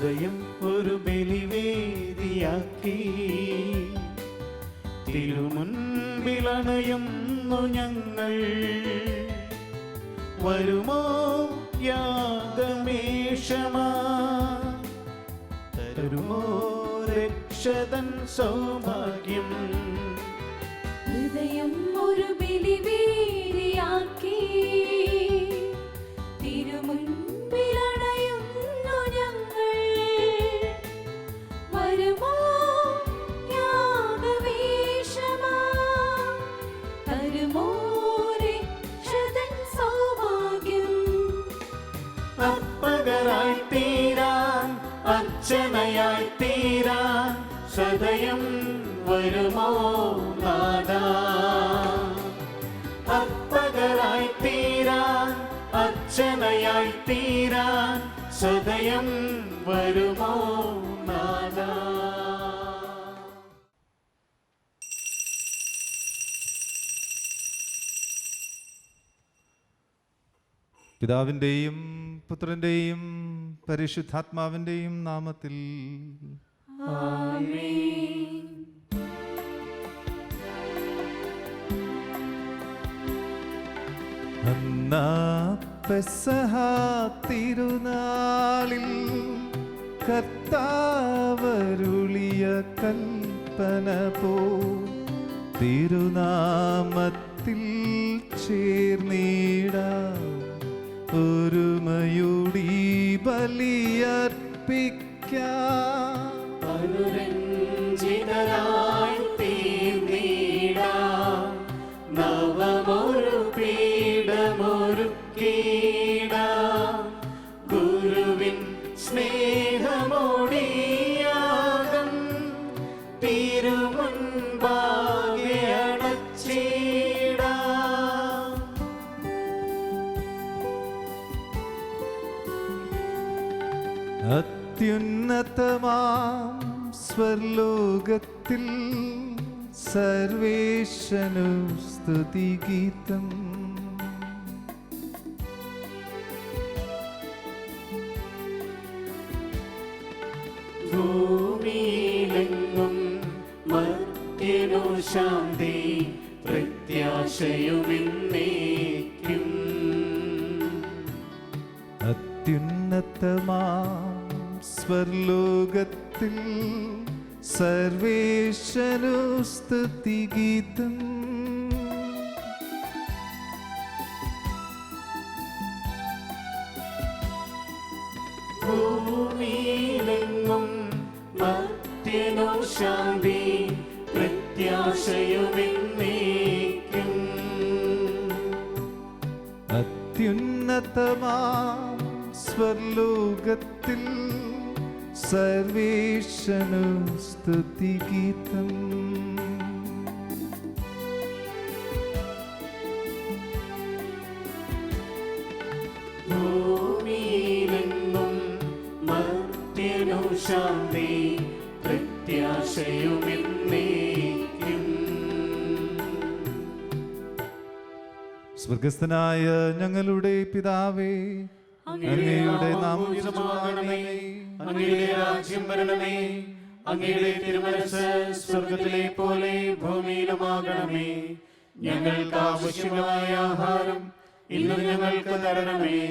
സദയം ഒരു ബലിവേദിയാക്കി തിരുമുൻപിലണയുന്നു ഞങ്ങൾ. വരുമോ യാഗമേഷമാ, തരുമോ രക്ഷതൻ സൗഭാഗ്യം. ഹൃദയം ഒരു ബലിവേദിയാക്കി തിരുമുൻപിലണയുന്നു ഞങ്ങൾ. വരുമോ യാഗവേഷമാ, തരുമോ രക്ഷതൻ സൗഭാഗ്യം. അർപ്പകരായി തീരാൻ, അർച്ചനയായി തീരാൻ സദയം വരുമോ നാഥാ. അർപ്പകരായി തീരാൻ, അർച്ചനയായി തീരാൻ സദയം വരുമോ നാഥാ. പിതാവിൻ്റെയും പുത്രൻ്റെയും പരിശുദ്ധാത്മാവിൻ്റെയും നാമത്തിൽ ആമേൻ. അന്നാ പെസഹ തിരുനാളിൽ കർത്താവരുളിയ കൽപ്പന പോ തിരുനാമത്തിൽ ചേർന്നിടാം. ഒരുമയുടി ബലിയർപ്പിക്കാം. അനുരഞ്ജിതരായി തീർന്നിടാം. നവമൊരു പീഠമൊരുക്കിടാം. ഗുരുവിൻ സ്നേഹമോടിയാകം തിരുമുൻപാകെ അടച്ചിടാം. അത്യുന്നതമാം സ്വർലോകത്തിൽ സർവേശനു സ്തുതിഗീതം. ഭൂമിയിലെങ്ങും മർത്യനു ശാന്തി പ്രത്യാശയുമെന്നേക്കും. അത്യുന്നതമാം സ്വർലോകത്തിൽ സർവേശനു സ്തുതിഗീതം. ഭൂമിയിലെങ്ങും മർത്യനു ശാന്തി പ്രത്യാശയുമെന്നേക്കും. അത്യുന്നതമാം സ്വർലോകത്തിൽ സർവേശനു സ്തുതിഗീതം. ഭൂമിയിലെങ്ങും മർത്യനു ശാന്തി പ്രത്യാശയുമെന്നേക്കും. സ്വർഗസ്ഥനായ ഞങ്ങളുടെ പിതാവേ, അങ്ങയുടെ നാമം ഉചിതമാകണമേ. അങ്ങയുടെ രാജ്യം വരണമേ. അങ്ങയുടെ തിരുമനസ്സ് സ്വർഗത്തിലെ പോലെ ഭൂമിയിലുമാകണമേ. ഞങ്ങൾക്ക് ആവശ്യമായ ആഹാരം ഇന്ന് ഞങ്ങൾക്ക് തരണമേ.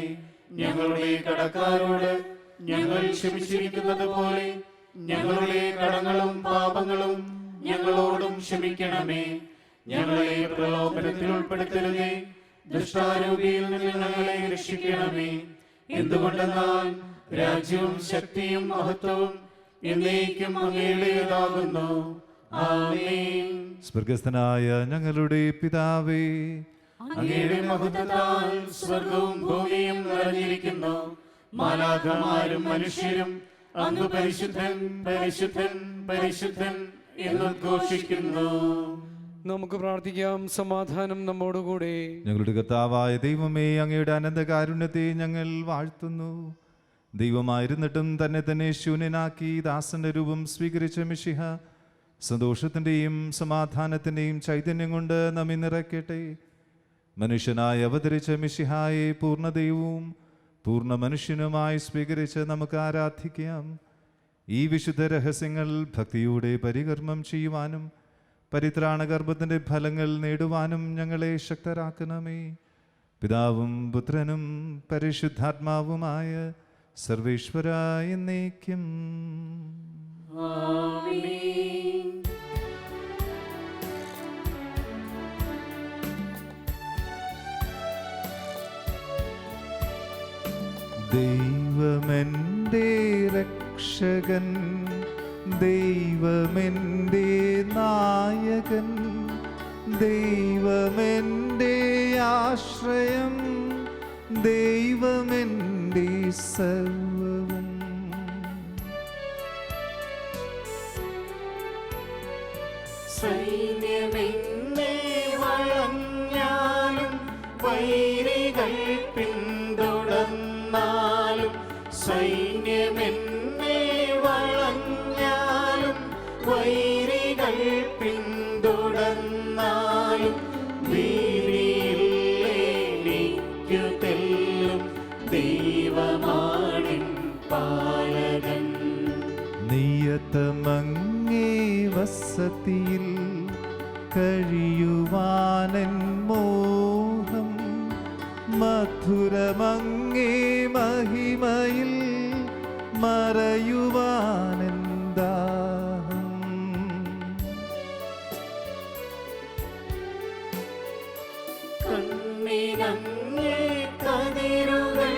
ഞങ്ങളുടെ കടക്കാരോട് ഞങ്ങൾ ക്ഷമിച്ചിരിക്കുന്നത് പോലെ ഞങ്ങളുടെ കടങ്ങളും പാപങ്ങളും ഞങ്ങളോടും ക്ഷമിക്കണമേ. ഞങ്ങളെ പ്രലോഭനത്തിൽ ഉൾപ്പെടുത്തരുതേ, ദുഷ്ടാരൂപിയിൽ നിന്ന് ഞങ്ങളെ രക്ഷിക്കണമേ. എന്തുകൊണ്ടെന്നാൽ രാജ്യവും ശക്തിയും മഹത്വവും എന്നേക്കും അങ്ങയുടേതാകുന്നു. ആമേൻ. സ്വർഗസ്ഥനായ ഞങ്ങളുടെ പിതാവേ, അങ്ങയുടെ മഹത്വത്താൽ സ്വർഗവും ഭൂമിയും നിറഞ്ഞിരിക്കുന്നു. മാലാഖമാരും മനുഷ്യരും അങ്ങ് പരിശുദ്ധൻ പരിശുദ്ധൻ പരിശുദ്ധൻ എന്നുദ്ഘോഷിക്കുന്നു. നമുക്ക് പ്രാർത്ഥിക്കാം. സമാധാനം നമ്മോടുകൂടെ. ഞങ്ങളുടെ കർത്താവായ ദൈവമേ, അങ്ങയുടെ അനന്തകാരുണ്യത്തെ ഞങ്ങൾ വാഴ്ത്തുന്നു. ദൈവമായിരുന്നിട്ടും തന്നെ തന്നെ ശൂന്യനാക്കി ദാസന്റെ രൂപം സ്വീകരിച്ച മിശിഹ സന്തോഷത്തിൻ്റെയും സമാധാനത്തിൻ്റെയും ചൈതന്യം കൊണ്ട് നമ്മെ നിറയ്ക്കട്ടെ. മനുഷ്യനായി അവതരിച്ച മിശിഹായെ പൂർണ്ണദൈവവും പൂർണ്ണ മനുഷ്യനുമായി സ്വീകരിച്ച് നമുക്ക് ആരാധിക്കാം. ഈ വിശുദ്ധ രഹസ്യങ്ങൾ ഭക്തിയോടെ പരികർമ്മം ചെയ്യുവാനും പരിത്രാണഗർഭത്തിൻ്റെ ഫലങ്ങൾ നേടുവാനും ഞങ്ങളെ ശക്തരാക്കണമേ. പിതാവും പുത്രനും പരിശുദ്ധാത്മാവുമായ സർവേശ്വരായ എന്നേക്കും. ദൈവമെൻ്റെ രക്ഷകൻ, ദൈവമെൻ്റെ നായകൻ, ദൈവമെൻ്റെ ആശ്രയം, ദൈവമെൻ്റെ സർവ്വവും. സൈന്യമെന്നെ വളഞ്ഞാലും വൈരികൾ പിന്തുടർന്നാലും, സൈന്യമെന്നെ വളഞ്ഞാലും വൈരികൾ പിന്തുടർന്നാലും, വീതിയിലേക്കു തെല്ലും ദൈവമാണിൻ പാലകൻ. നിയതമങ്ങേ വസതിയിൽ കഴിയുവാനൻ മോഹം, മധുരമങ്ങേ മഹിമയിൽ മറയുവാനൻ ദാഹം. കണ്ണിനങ്ങേ കതിരുകൾ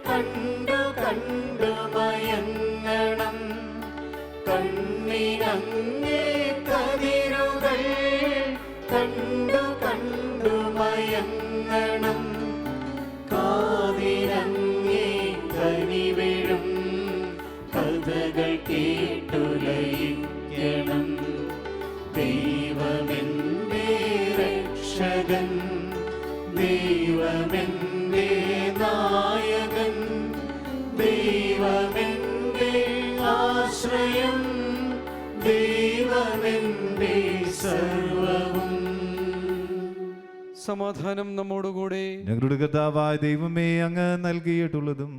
കണ്ടു കണ്ടു മയങ്ങണം, കണ്ണിനങ്ങേ കതിരുകൾ കണ്ടു കണ്ടു മയങ്ങണം, കാതിരങ്ങേ കനിവിഴും കഥകൾ കേട്ടുലയിക്കണം. ദൈവമെൻ്റെ രക്ഷകൻ, ദൈവമെൻ്റെ നായകൻ, ദൈവമെൻ്റെ ആശ്രയം, ദൈവമെൻ്റെ സർവ്വവും. സമാധാനം നമ്മോടുകൂടെ. ഞങ്ങളുടെ കർത്താവായ ദൈവമേ, അങ്ങ് നൽകിയിട്ടുള്ളതും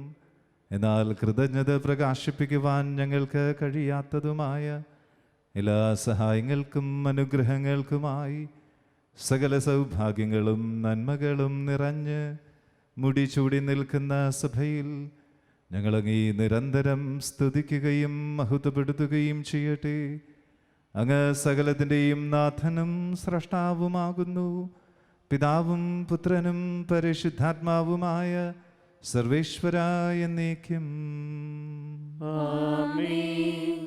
എന്നാൽ കൃതജ്ഞത പ്രകാശിപ്പിക്കുവാൻ ഞങ്ങൾക്ക് കഴിയാത്തതുമായ എല്ലാ സഹായങ്ങൾക്കും അനുഗ്രഹങ്ങൾക്കുമായി സകല സൗഭാഗ്യങ്ങളും നന്മകളും നിറഞ്ഞ് മുടിചൂടി നിൽക്കുന്ന സഭയിൽ ഞങ്ങളങ്ങീ നിരന്തരം സ്തുതിക്കുകയും മഹത്വപ്പെടുത്തുകയും ചെയ്യട്ടെ. അങ്ങ് സകലത്തിൻ്റെയും നാഥനും സ്രഷ്ടാവുമാകുന്നു. പിതാവും പുത്രനും പരിശുദ്ധാത്മാവുമായ സർവേശ്വരായ എന്നേക്കും. ആമേൻ.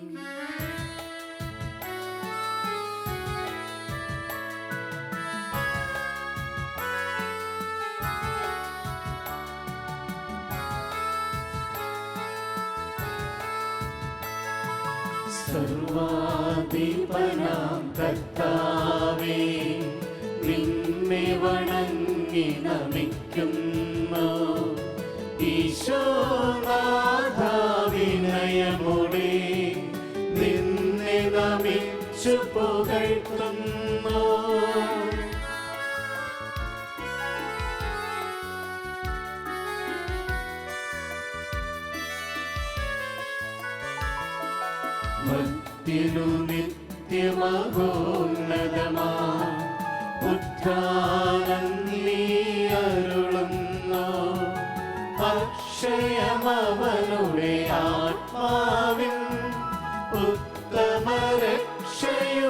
സർവാധിപനാം കർത്താവേ, നിന്നെ വണങ്ങി നമിക്കുന്നു. ഈശോനാഥാവിനയമോടെ നിന്നെ നമിച്ചു പുകഴ്ത്തുന്നു. മർത്യനു നിത്യമഹോന്നതമാ ഉത്ഥാനം നീ അരുളുന്നു. അക്ഷയമവനുടെ ആത്മാവിൻ ഉത്തമ രക്ഷയുമേകുന്നു.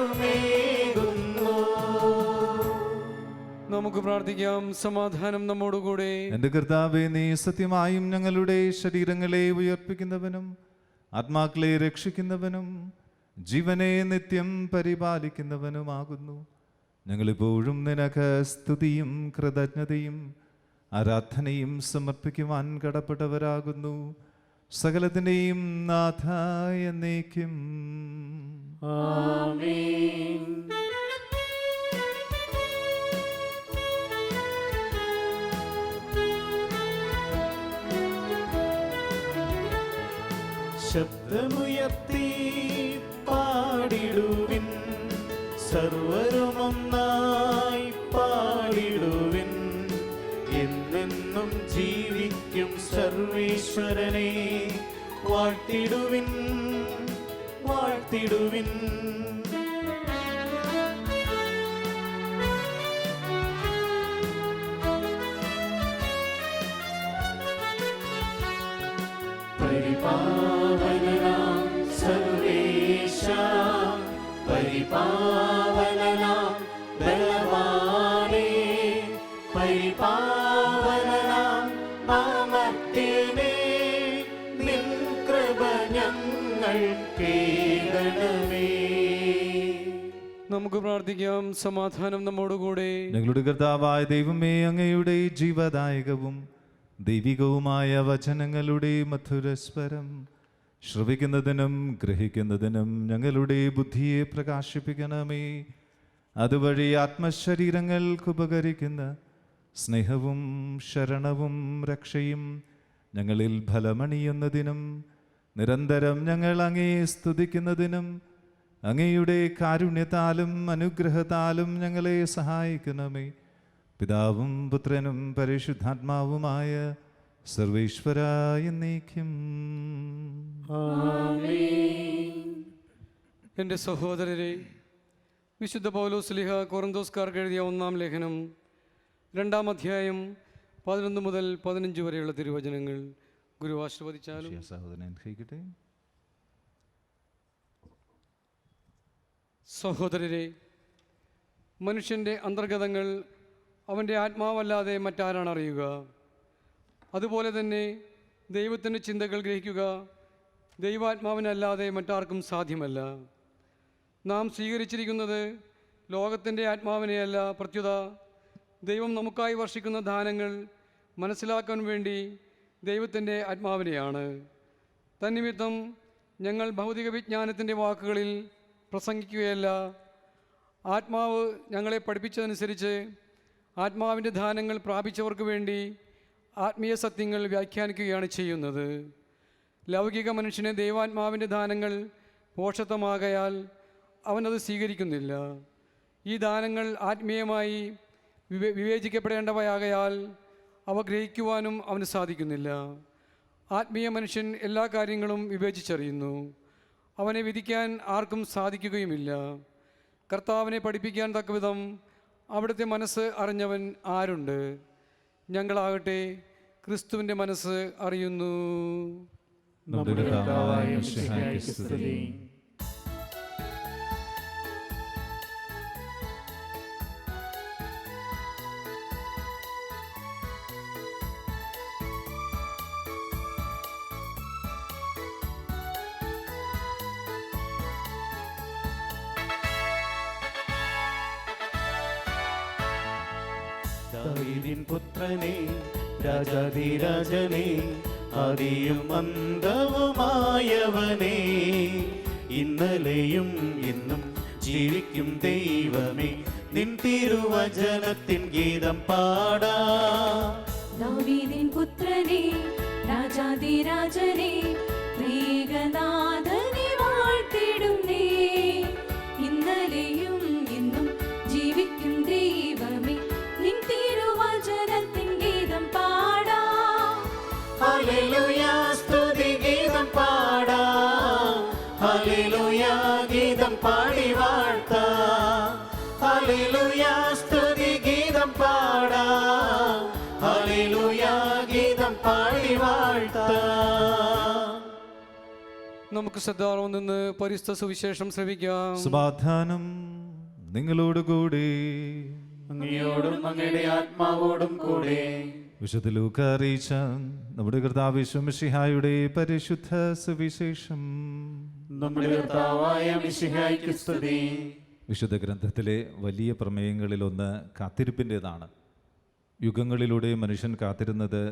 നമുക്ക് പ്രാർത്ഥിക്കാം. സമാധാനം നമ്മോടുകൂടെ. എൻ്റെ കർത്താവേ, നീ സത്യമായും ഞങ്ങളുടെ ശരീരങ്ങളെ ഉയർപ്പിക്കുന്നവനും ആത്മാക്കളെ രക്ഷിക്കുന്നവനും ജീവനെ നിത്യം പരിപാലിക്കുന്നവനുമാകുന്നു. ഞങ്ങളിപ്പോഴും നിനക്ക് സ്തുതിയും കൃതജ്ഞതയും ആരാധനയും സമർപ്പിക്കുവാൻ കടപ്പെട്ടവരാകുന്നു. സകലത്തിൻ്റെയും നാഥ എന്നേക്കും. ആമേൻ. ശബ്ദമുയർത്തി പാടിടുവിൻ, സർവരുമൊന്നായി പാടിടുവിൻ. എന്നെന്നും ജീവിക്കും സർവേശ്വരനെ വാഴ്ത്തിടുവിൻ വാഴ്ത്തിടുവിൻ. പരിപാവനനാം സർവേശ പരിപാവനനാം ബലവാനേ പരിപാവനനാം നാമത്തിനേ നിൻ കൃപ ഞങ്ങൾ കേൾക്കണമേ. നമുക്ക് പ്രാർത്ഥിക്കാം. സമാധാനം നമ്മോടുകൂടെ. ഞങ്ങളുടെ കർത്താവായ ദൈവമേ, അങ്ങയുടെ ജീവദായകവും ദൈവികവുമായ വചനങ്ങളുടെ മധുരസ്വരം ശ്രവിക്കുന്നതിനും ഗ്രഹിക്കുന്നതിനും ഞങ്ങളുടെ ബുദ്ധിയെ പ്രകാശിപ്പിക്കണമേ. അതുവഴി ആത്മശരീരങ്ങൾക്ക് ഉപകരിക്കുന്ന സ്നേഹവും ശരണവും രക്ഷയും ഞങ്ങളിൽ ഫലമണിയുന്നതിനും നിരന്തരം ഞങ്ങൾ അങ്ങയെ സ്തുതിക്കുന്നതിനും അങ്ങയുടെ കാരുണ്യത്താലും അനുഗ്രഹത്താലും ഞങ്ങളെ സഹായിക്കണമേ. പിതാവും പുത്രനും പരിശുദ്ധാത്മാവുമായ സർവേശ്വരായ എന്നേക്കും. എൻ്റെ സഹോദരരെ, വിശുദ്ധ പൗലോസ്ലീഹ കൊറിന്തോസ്കാർക്ക് എഴുതിയ 1-ാം ലേഖനം 2-ാം അധ്യായം 11 മുതൽ 15 വരെയുള്ള തിരുവചനങ്ങൾ ഗുരു ആശീർവദിച്ചാലും. സഹോദരൻ അനുഗ്രഹിക്കട്ടെ. സഹോദരരെ, മനുഷ്യൻ്റെ അന്തർഗതങ്ങൾ അവൻ്റെ ആത്മാവല്ലാതെ മറ്റാരാണ് അറിയുക? അതുപോലെ തന്നെ ദൈവത്തിൻ്റെ ചിന്തകൾ ഗ്രഹിക്കുക ദൈവാത്മാവിനല്ലാതെ മറ്റാർക്കും സാധ്യമല്ല. നാം സ്വീകരിച്ചിരിക്കുന്നത് ലോകത്തിൻ്റെ ആത്മാവിനെയല്ല, പ്രത്യുത ദൈവം നമുക്കായി വർഷിക്കുന്ന ദാനങ്ങൾ മനസ്സിലാക്കാൻ വേണ്ടി ദൈവത്തിൻ്റെ ആത്മാവിനെയാണ്. തന്നിമിത്തം ഞങ്ങൾ ഭൗതിക വിജ്ഞാനത്തിൻ്റെ വാക്കുകളിൽ പ്രസംഗിക്കുകയല്ല, ആത്മാവ് ഞങ്ങളെ പഠിപ്പിച്ചതനുസരിച്ച് ആത്മാവിൻ്റെ ദാനങ്ങൾ പ്രാപിച്ചവർക്ക് വേണ്ടി ആത്മീയ സത്യങ്ങൾ വ്യാഖ്യാനിക്കുകയാണ് ചെയ്യുന്നത്. ലൗകിക മനുഷ്യന് ദൈവാത്മാവിൻ്റെ ദാനങ്ങൾ പോഷത്വമാകയാൽ അവനത് സ്വീകരിക്കുന്നില്ല. ഈ ദാനങ്ങൾ ആത്മീയമായി വിവേചിക്കപ്പെടേണ്ടവയാകയാൽ അവ ഗ്രഹിക്കുവാനും അവന് സാധിക്കുന്നില്ല. ആത്മീയ മനുഷ്യൻ എല്ലാ കാര്യങ്ങളും വിവേചിച്ചറിയുന്നു, അവനെ വിധിക്കാൻ ആർക്കും സാധിക്കുകയുമില്ല. കർത്താവിനെ പഠിപ്പിക്കാൻ തക്കവിധം അവിടുത്തെ മനസ്സ് അറിഞ്ഞവൻ ആരുണ്ട്? ഞങ്ങളാകട്ടെ ക്രിസ്തുവിൻ്റെ മനസ്സ് അറിയുന്നു. നമ്മുടെ കർത്താവായ മിശിഹായ്ക്ക് സ്തുതി. ദാവീദിൻ പുത്രനെ രാജാധിരാജനെ ആദിയും അന്തവുമായവനെ ഇന്നലെയും ഇന്നും ജീവിക്കും ദൈവമേ നിൻ തിരുവചനത്തിൻ ഗീതം പാടാ. ദാവീദിൻ പുത്രനെ രാജാധിരാജനെ ത്രിയേകനാഥനെ വാഴ്ത്തിടുന്നേ. ഇന്നലെയും ഇന്നും ജീവിക്കും ദൈവമേ നിൻ തിരുവചനത്തിൻ ഗീതം പാടാ. ഹല്ലേലൂയ സ്തുതി ഗീതം പാടാ. ഹല്ലേലൂയ ഗീതം പാടി വാഴ്ത്താ. ഹല്ലേലൂയ സ്തുതി ഗീതം പാടാ. ഹല്ലേലൂയ ഗീതം പാടി വാഴ്ത്താ. നമുക്ക് ശ്രദ്ധാപൂർവം നിന്ന് പരിശുദ്ധ സുവിശേഷം ശ്രവിക്കാം. സമാധാനം നിങ്ങളോടുകൂടി. അങ്ങയോടും അങ്ങയുടെ ആത്മാവോടും കൂടെ. വിശുദ്ധ ലൂക്ക അറിയിച്ച നമ്മുടെ കർത്താവ് യേശു മിശിഹായുടെ പരിശുദ്ധ സുവിശേഷം. നമ്മുടെ കർത്താവായ മിശിഹായ്ക്ക് സ്തുതി. വിശുദ്ധ ഗ്രന്ഥത്തിലെ വലിയ പ്രമേയങ്ങളിലൊന്ന് കാത്തിരിപ്പിൻ്റേതാണ്. യുഗങ്ങളിലൂടെ മനുഷ്യൻ കാത്തിരുന്നത്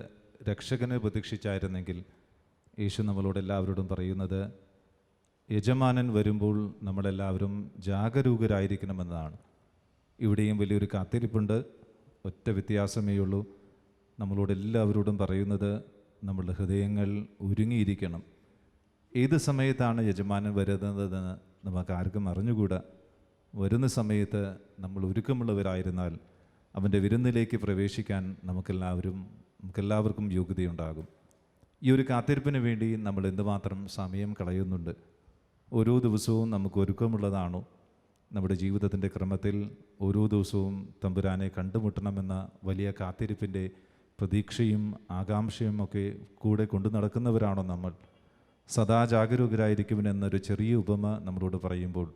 രക്ഷകനെ പ്രതീക്ഷിച്ചായിരുന്നെങ്കിൽ യേശു നമ്മളോട് എല്ലാവരോടും പറയുന്നത് യജമാനൻ വരുമ്പോൾ നമ്മളെല്ലാവരും ജാഗരൂകരായിരിക്കണമെന്നതാണ്. ഇവിടെയും വലിയൊരു കാത്തിരിപ്പുണ്ട്. ഒറ്റ വ്യത്യാസമേ ഉള്ളൂ. നമ്മളോട് എല്ലാവരോടും പറയുന്നത് നമ്മളുടെ ഹൃദയങ്ങൾ ഒരുങ്ങിയിരിക്കണം. ഏത് സമയത്താണ് യജമാനൻ വരുന്നതെന്ന് നമുക്ക് ആർക്കും അറിഞ്ഞുകൂടാ. വരുന്ന സമയത്ത് നമ്മൾ ഒരുക്കമുള്ളവരായിരുന്നാൽ അവൻ്റെ വിരുന്നിലേക്ക് പ്രവേശിക്കാൻ നമുക്കെല്ലാവർക്കും യോഗ്യതയുണ്ടാകും. ഈ ഒരു കാത്തിരിപ്പിന് വേണ്ടി നമ്മൾ എന്തുമാത്രം സമയം കളയുന്നുണ്ട്? ഓരോ ദിവസവും നമുക്ക് ഒരുക്കമുള്ളതാണോ? നമ്മുടെ ജീവിതത്തിൻ്റെ ക്രമത്തിൽ ഓരോ ദിവസവും തമ്പുരാനെ കണ്ടുമുട്ടണമെന്ന വലിയ കാത്തിരിപ്പിൻ്റെ പ്രതീക്ഷയും ആകാംക്ഷയും ഒക്കെ കൂടെ കൊണ്ടു നടക്കുന്നവരാണോ നമ്മൾ? സദാ ജാഗരൂകരായിരിക്കുമെന്നൊരു ചെറിയ ഉപമ നമ്മളോട് പറയുമ്പോൾ,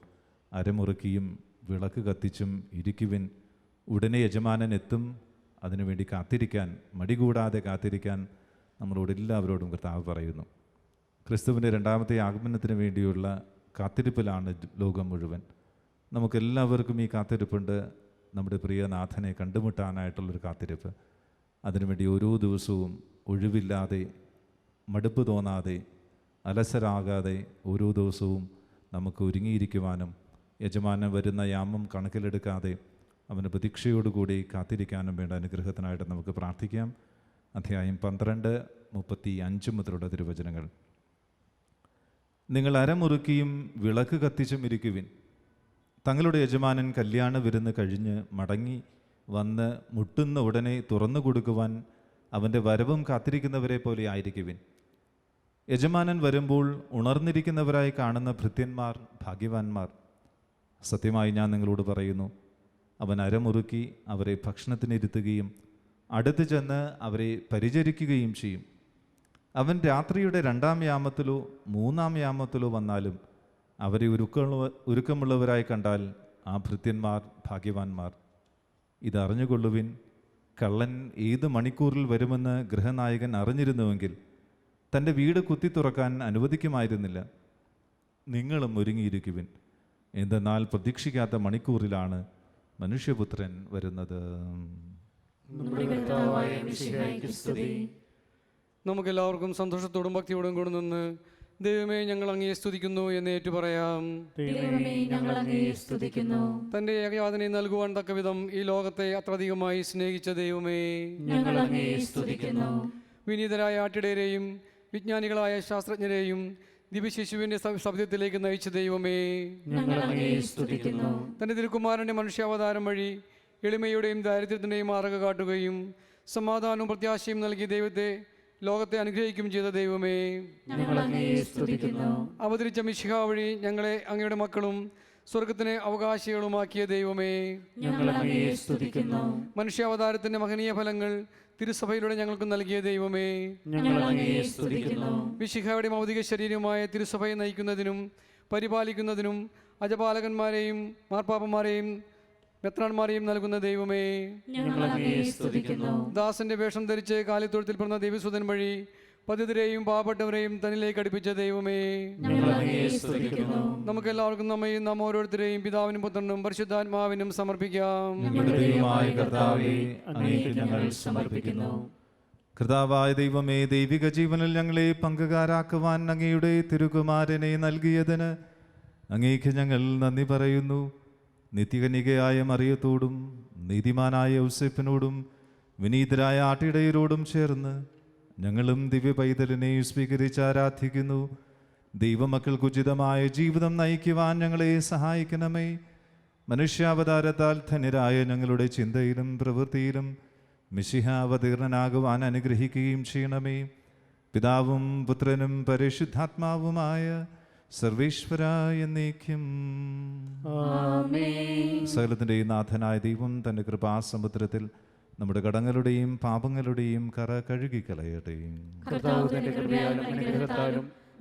അരമുറുക്കിയും വിളക്ക് കത്തിച്ചും ഇരിക്കുവിൻ, ഉടനെ യജമാനൻ എത്തും, അതിനുവേണ്ടി കാത്തിരിക്കാൻ, മടികൂടാതെ കാത്തിരിക്കാൻ നമ്മളോട് എല്ലാവരോടും കർത്താവ് പറയുന്നു. ക്രിസ്തുവിൻ്റെ രണ്ടാമത്തെ ആഗമനത്തിന് വേണ്ടിയുള്ള കാത്തിരിപ്പിലാണ് ലോകം മുഴുവൻ. നമുക്കെല്ലാവർക്കും ഈ കാത്തിരിപ്പുണ്ട്, നമ്മുടെ പ്രിയനാഥനെ കണ്ടുമുട്ടാനായിട്ടുള്ളൊരു കാത്തിരിപ്പ്. അതിനുവേണ്ടി ഓരോ ദിവസവും ഒഴിവില്ലാതെ, മടുപ്പ് തോന്നാതെ, അലസരാകാതെ ഓരോ ദിവസവും നമുക്ക് ഒരുങ്ങിയിരിക്കുവാനും യജമാനൻ വരുന്ന യാമം കണക്കിലെടുക്കാതെ അവന് പ്രതീക്ഷയോടുകൂടി കാത്തിരിക്കാനും വേണ്ട അനുഗ്രഹത്തിനായിട്ട് നമുക്ക് പ്രാർത്ഥിക്കാം. അധ്യായം 12, 35 മുതലുള്ള തിരുവചനങ്ങൾ. നിങ്ങൾ അരമുറുക്കിയും വിളക്ക് കത്തിച്ചും ഇരിക്കുവിൻ. തങ്ങളുടെ യജമാനൻ കല്യാണ വിരുന്ന് കഴിഞ്ഞ് മടങ്ങി വന്ന് മുട്ടുന്ന ഉടനെ തുറന്നു കൊടുക്കുവാൻ അവൻ്റെ വരവും കാത്തിരിക്കുന്നവരെ പോലെ ആയിരിക്കുവിൻ. യജമാനൻ വരുമ്പോൾ ഉണർന്നിരിക്കുന്നവരായി കാണുന്ന ഭൃത്യന്മാർ ഭാഗ്യവാന്മാർ. സത്യമായി ഞാൻ നിങ്ങളോട് പറയുന്നു, അവൻ അരമുറുക്കി അവരെ ഭക്ഷണത്തിനിരുത്തുകയും അടുത്ത് ചെന്ന് അവരെ പരിചരിക്കുകയും ചെയ്യും. അവൻ രാത്രിയുടെ 2-ാം യാമത്തിലോ 3-ാം യാമത്തിലോ വന്നാലും അവരെ ഒരുക്കമുള്ളവരായി കണ്ടാൽ ആ ഭൃത്യന്മാർ ഭാഗ്യവാന്മാർ. ഇതറിഞ്ഞുകൊള്ളുവിൻ, കള്ളൻ ഏത് മണിക്കൂറിൽ വരുമെന്ന് ഗൃഹനായകൻ അറിഞ്ഞിരുന്നുവെങ്കിൽ തൻ്റെ വീട് കുത്തി തുറക്കാൻ അനുവദിക്കുമായിരുന്നില്ല. നിങ്ങളും ഒരുങ്ങിയിരിക്കുവിൻ, എന്തെന്നാൽ പ്രതീക്ഷിക്കാത്ത മണിക്കൂറിലാണ് മനുഷ്യപുത്രൻ വരുന്നത്. നമുക്കെല്ലാവർക്കും സന്തോഷത്തോടും ഭക്തിയോടും കൂടെ നിന്ന് ദൈവമേ ഞങ്ങൾ അങ്ങയെ സ്തുതിക്കുന്നു എന്ന് ഏറ്റു പറയാം. തന്റെ ഏകയാതനെ നൽകുവാൻ തക്കവിധം ഈ ലോകത്തെ അത്രയധികമായി സ്നേഹിച്ച ദൈവമേ, വിനീതരായ ആട്ടിടയരെയും വിജ്ഞാനികളായ ശാസ്ത്രജ്ഞരെയും ദിവ്യശിശുവിന്റെ ശബ്ദത്തിലേക്ക് നയിച്ച ദൈവമേ, തന്റെ തിരുക്കുമാരന്റെ മനുഷ്യാവതാരം വഴി എളിമയുടെയും ദാരിദ്ര്യത്തിന്റെയും മാർഗ കാട്ടുകയും സമാധാനവും പ്രത്യാശയും നൽകിയ ദൈവത്തെ ലോകത്തെ അനുഗ്രഹിക്കുകയും ചെയ്ത ദൈവമേ, അവതരിച്ച മിശിഹ വഴി ഞങ്ങളെ അങ്ങയുടെ മക്കളും സ്വർഗത്തിന് അവകാശികളുമാക്കിയ ദൈവമേ, മനുഷ്യാവതാരത്തിന്റെ മഹനീയ ഫലങ്ങൾ തിരുസഭയിലൂടെ ഞങ്ങൾക്ക് നൽകിയ ദൈവമേ, മിശിഹയുടെ ഭൗതിക ശരീരമായ തിരുസഭയെ നയിക്കുന്നതിനും പരിപാലിക്കുന്നതിനും അജപാലകന്മാരെയും മാർപ്പാപ്പന്മാരെയും മെത്രാന്മാരെയും നൽകുന്ന ദൈവമേ, ദാസന്റെ വേഷം ധരിച്ച് കാലിത്തൊഴുത്തിൽ പിറന്ന ദൈവസുതൻ വഴി പതിതരെയും പാവപ്പെട്ടവരെയും തന്നിലേക്ക് അടുപ്പിച്ച ദൈവമേ, നമുക്കെല്ലാവർക്കും നമ്മയും നാം ഓരോരുത്തരെയും പിതാവിനും പുത്രനും പരിശുദ്ധാത്മാവിനും സമർപ്പിക്കാം. കർത്താവായ ദൈവമേ, ദൈവിക ജീവനിൽ ഞങ്ങളെ പങ്കുകാരാക്കുവാൻ അങ്ങയുടെ തിരുകുമാരനെ നൽകിയതിന് അങ്ങേക്ക് ഞങ്ങൾ നന്ദി പറയുന്നു. നിത്യകന്യകയായ മറിയത്തോടും നീതിമാനായ ഔസേപ്പിനോടും വിനീതരായ ആട്ടിടയരോടും ചേർന്ന് ഞങ്ങളും ദിവ്യ പൈതലിനെ സ്വീകരിച്ച് ആരാധിക്കുന്നു. ദൈവമക്കൾക്ക് ഉചിതമായ ജീവിതം നയിക്കുവാൻ ഞങ്ങളെ സഹായിക്കണമേ. മനുഷ്യാവതാരത്താൽ ധന്യരായ ഞങ്ങളുടെ ചിന്തയിലും പ്രവൃത്തിയിലും മിശിഹ അവതീർണനാകുവാൻ അനുഗ്രഹിക്കുകയും ചെയ്യണമേ. പിതാവും പുത്രനും പരിശുദ്ധാത്മാവുമായ സർവേശ്വര എന്നേക്കും സകലത്തിൻ്റെ നാഥനായ ദൈവം തൻ്റെ കൃപാസമുദ്രത്തിൽ നമ്മുടെ കടങ്ങളുടെയും പാപങ്ങളുടെയും കറ കഴുകിക്കളയട്ടെ.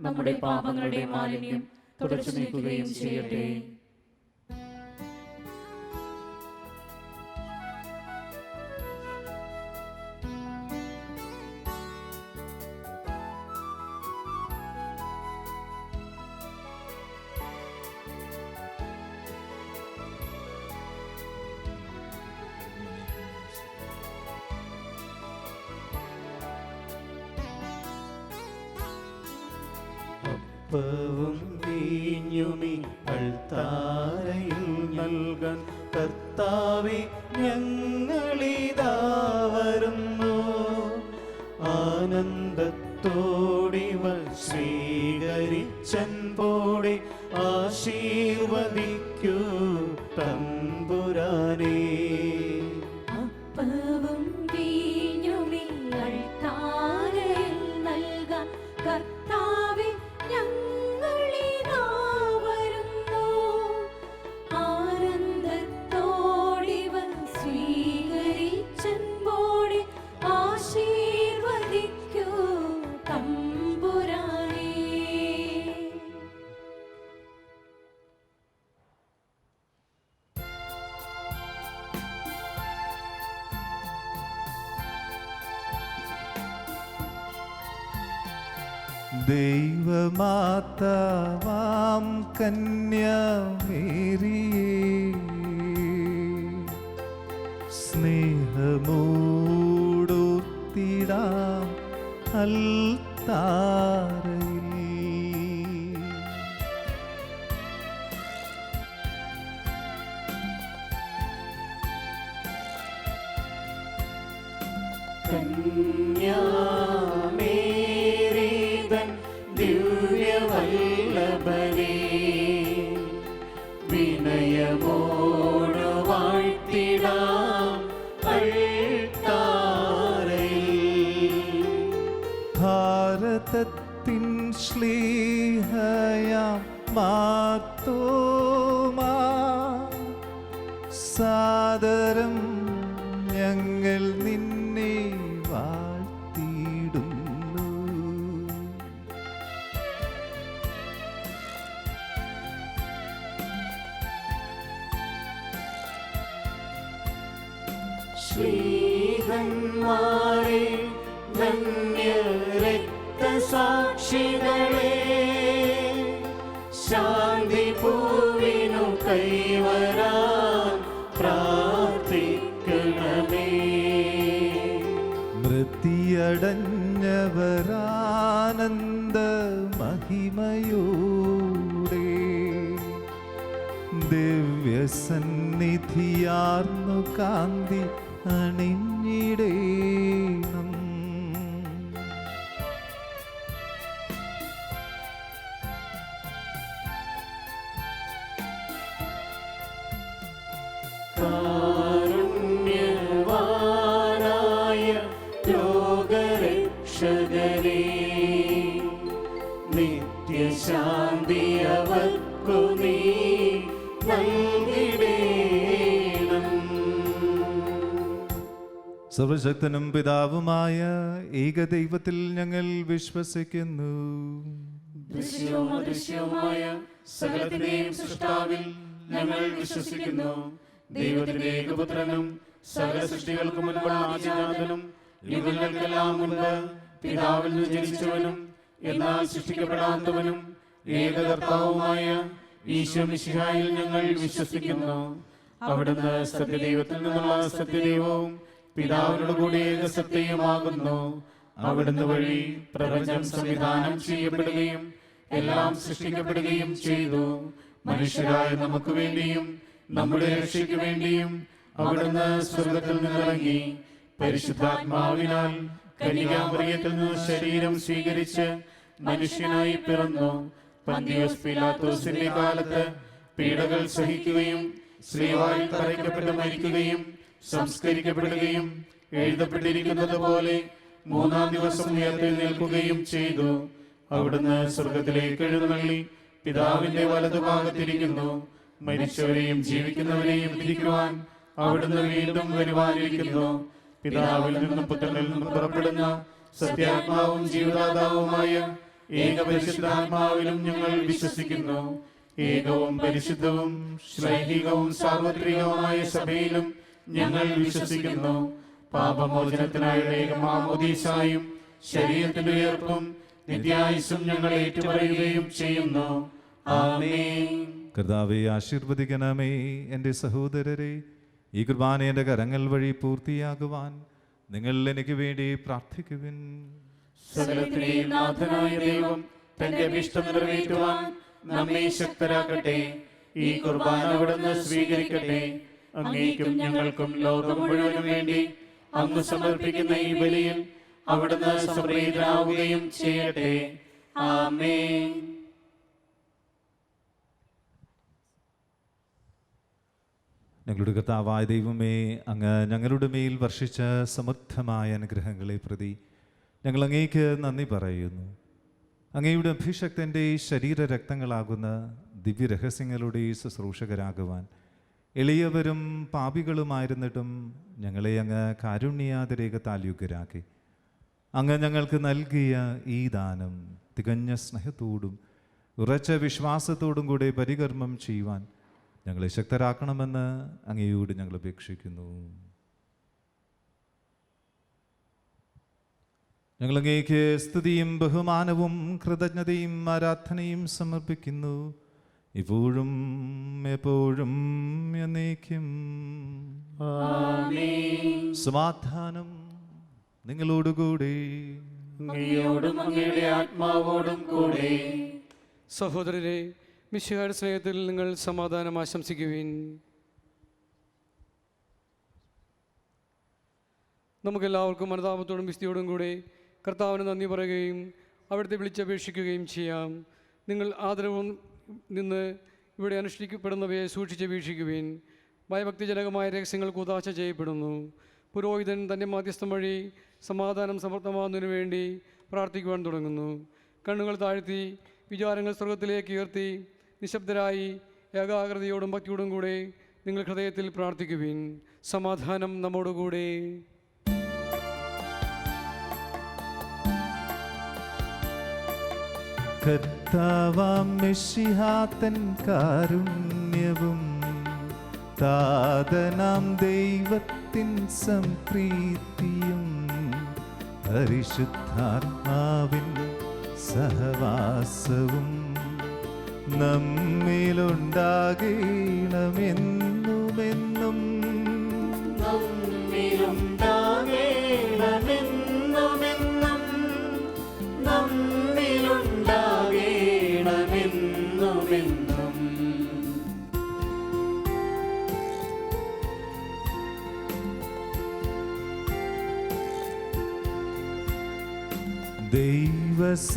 നമ്മുടെ പാപങ്ങളുടെ മാലിന്യം തുടച്ചു നീക്കുകയും ചെയ്യട്ടെ. അപ്പവും വീഞ്ഞുമീ അൾത്താരയിൽ നൽകാൻ കർത്താവേ ഞങ്ങളിതാ വരുന്നു. ആനന്ദത്തോടിവ സ്വീകരിച്ചൻപോടെ ആശീർവദിക്കൂ തമ്പുരാനേ. അപ്പവും വീഞ്ഞുമീ അൾത്താരയിൽ നൽകാൻ ദൈവമാതാവാം കന്യമേരിയേ, സ്നേഹമോടൊത്തിടാം അൽത്താരയിൽ. കന്യാമേരീതൻ ദിവ്യവല്ലഭനേ, വിനയമോടു വാഴ്ത്തിടാം അൾത്താരയിൽ. ഭാരതത്തിൻ ശ്ലീഹയാം മാർത്തോമാ, സാദരം ഞങ്ങൾ നിന്നെ വാഴ്ത്തിയിടുന്നു. ശ്രീഹന്മാരെ, ധന്യരക്തസാക്ഷികളെ, ശാന്തി പൂവിനു കൈവരാൻ പ്രാർത്ഥിക്കണമേ. മൃതിയടഞ്ഞവരാനന്ദ മഹിമയോടെ ദിവ്യസന്നിധിയാർന്നു കാന്തി അണിഞ്ഞിടേണം. കാരുണ്യവാനായ ലോകരക്ഷകനേ, നിത്യശാന്തി അവർക്കു നീ നൽകിടേണം. സർവശക്തനും പിതാവുമായ ഏകദൈവത്തിൽ ഞങ്ങൾ വിശ്വസിക്കുന്നു. ദൃശ്യവും അദൃശ്യവുമായ സകലത്തിന്റെയും സൃഷ്ടാവിൽ ഞങ്ങൾ വിശ്വസിക്കുന്നു. ദൈവത്തിന്റെ ഏകപുത്രനും സകല സൃഷ്ടികൾക്ക് മുൻപുള്ള ആദിജാതനും, യുഗങ്ങൾക്കെല്ലാം മുൻപ് പിതാവിൽ നിന്ന് ജനിച്ചവനും എന്നാൽ സൃഷ്ടിക്കപ്പെടാത്തവനും ഏകകർത്താവുമായ ഈശോ മിശിഹായിൽ ഞങ്ങൾ വിശ്വസിക്കുന്നു. അവിടുന്ന് സത്യദൈവത്തിൽ നിന്നുള്ള സത്യദൈവവും പിതാവിനോട് കൂടി ഏകസത്യവുമാകുന്നു. അവിടുന്ന് വഴി പ്രപഞ്ചം സംവിധാനം ചെയ്യപ്പെടുകയും എല്ലാം സൃഷ്ടിക്കപ്പെടുകയും ചെയ്തു. മനുഷ്യരായ നമുക്ക് വേണ്ടിയും നമ്മുടെ രക്ഷയ്ക്ക് വേണ്ടിയും അവിടുന്ന് സ്വർഗത്തിൽ നിന്നിറങ്ങി പരിശുദ്ധാത്മാവിനാൽ കന്യകാമറിയത്തിൽ നിന്ന് ശരീരം സ്വീകരിച്ച് മനുഷ്യനായി പിറന്നു. പന്തിയോസ് പീലാത്തോസിന്റെ കാലത്ത് പീഡകൾ സഹിക്കുകയും ശ്ലീവായിൽ തറയ്ക്കപ്പെട്ട് മരിക്കുകയും സംസ്കരിക്കപ്പെടുകയും എഴുതപ്പെട്ടിരിക്കുന്നത് പോലെ മൂന്നാം ദിവസം ഉയർത്തെഴുന്നേൽക്കുകയും ചെയ്തു. അവിടുന്ന് സ്വർഗത്തിലേക്ക് എഴുന്നള്ളി പിതാവിന്റെ വലതുഭാഗത്തിരിക്കുന്നു. മരിച്ചവരെയും ജീവിക്കുന്നവരെയും വിധിക്കുവാൻ അവിടുന്ന് വീണ്ടും വരുവാനിരിക്കുന്നു. പിതാവിൽ നിന്നും പുത്രനിൽ നിന്നും പുറപ്പെടുന്ന സത്യാത്മാവും ജീവദാതാവുമായ ഏകപരിശുദ്ധാത്മാവിലും ഞങ്ങൾ വിശ്വസിക്കുന്നു. ഏകവും പരിശുദ്ധവും ശ്ലൈഹികവും സാർവത്രികവുമായ സഭയിലും ഞങ്ങൾ വിശ്വസിക്കുന്നു. പാപമോചനത്തിനായുള്ള ഏകമാമോദീസായും ശരീരത്തിന്റെ ഉയർപ്പും നിത്യായുസ്സും ഞങ്ങൾ ഏറ്റുപറയുകയും ചെയ്യുന്നു. ആമേൻ. കർത്താവെ ആശീർവദിക്കണമേ. എൻ്റെ സഹോദരരെ, ഈ കുർബാന എൻ്റെ കരങ്ങൾ വഴി പൂർത്തിയാകുവാൻ നിങ്ങൾ എനിക്ക് വേണ്ടി പ്രാർത്ഥിക്കുവിൻ. സകലത്തിന്റെയും നാഥനായ ദൈവം തന്റെ അഭിഷ്ടം നിറവേറ്റുവാൻ നമ്മെ ശക്തരാക്കട്ടെ. ഈ കുർബാന അവിടുന്ന് സ്വീകരിക്കട്ടെ. അങ്ങേക്കും ഞങ്ങൾക്കും ലോകം മുഴുവനും വേണ്ടി അങ്ങ് സമർപ്പിക്കുന്ന ഈ ബലിയിൽ അവിടുന്ന് സംപ്രീതനാവുകയും ചെയ്യട്ടെ. ആമേൻ. ഞങ്ങളുടെ കർത്താവായ ദൈവമേ, അങ്ങ് ഞങ്ങളുടെ മേൽ വർഷിച്ച സമൃദ്ധമായ അനുഗ്രഹങ്ങളെ പ്രതി ഞങ്ങൾ അങ്ങേക്ക് നന്ദി പറയുന്നു. അങ്ങയുടെ അഭിഷക്തൻ്റെ ശരീരരക്തങ്ങളാകുന്ന ദിവ്യരഹസ്യങ്ങളുടെ ശുശ്രൂഷകരാകുവാൻ എളിയവരും പാപികളുമായിരുന്നിട്ടും ഞങ്ങളെ അങ്ങ് കാരുണ്യാതിരേകത്താൽ യോഗ്യരാക്കി. അങ്ങ് ഞങ്ങൾക്ക് നൽകിയ ഈ ദാനം തികഞ്ഞ സ്നേഹത്തോടും ഉറച്ച വിശ്വാസത്തോടും കൂടെ പരികർമ്മം ചെയ്യുവാൻ ഞങ്ങളെ ശക്തരാക്കണമെന്ന് അങ്ങയോട് ഞങ്ങൾ അപേക്ഷിക്കുന്നു. ഞങ്ങൾ അങ്ങേക്ക് സ്തുതിയും ബഹുമാനവും കൃതജ്ഞതയും ആരാധനയും സമർപ്പിക്കുന്നു, ഇപ്പോഴും എപ്പോഴും എന്നേക്കും. സമാധാനം നിങ്ങളോടുകൂടി. അങ്ങയോടും അങ്ങയുടെ ആത്മാവോടും കൂടെ. സഹോദരരെ, മിശിഹായുടെ സ്നേഹത്തിൽ നിങ്ങൾ സമാധാനം ആശംസിക്കുവിൻ. നമുക്കെല്ലാവർക്കും മനതാപത്തോടും വിസ്തയോടും കൂടെ കർത്താവിന് നന്ദി പറയുകയും അവിടുത്തെ വിളിച്ചപേക്ഷിക്കുകയും ചെയ്യാം. നിങ്ങൾ ആദരവും നിന്ന് ഇവിടെ അനുഷ്ഠിക്കപ്പെടുന്നവയെ സൂക്ഷിച്ച് വീക്ഷിക്കുവിൻ. ഭയഭക്തിജനകമായ രഹസ്യങ്ങൾ കൂതാശ ചെയ്യപ്പെടുന്നു. പുരോഹിതൻ തൻ്റെ മാധ്യസ്ഥം വഴി സമാധാനം സമർത്ഥമാകുന്നതിനു വേണ്ടി പ്രാർത്ഥിക്കുവാൻ തുടങ്ങുന്നു. കണ്ണുകൾ താഴ്ത്തി വിചാരങ്ങൾ സ്വർഗത്തിലേക്ക് ഉയർത്തി നിശബ്ദരായി ഏകാഗ്രതയോടും ഭക്തിയോടും കൂടെ നിങ്ങൾ ഹൃദയത്തിൽ പ്രാർത്ഥിക്കുവിൻ. സമാധാനം നമ്മോടുകൂടെ. കർത്താവാം മിശിഹാതൻ കാരുണ്യവും താതനാം ദൈവത്തിൻ സംപ്രീതിയും പരിശുദ്ധാത്മാവിൻ സഹവാസവും നമ്മിലുണ്ടാകണമെന്നുമെന്നും.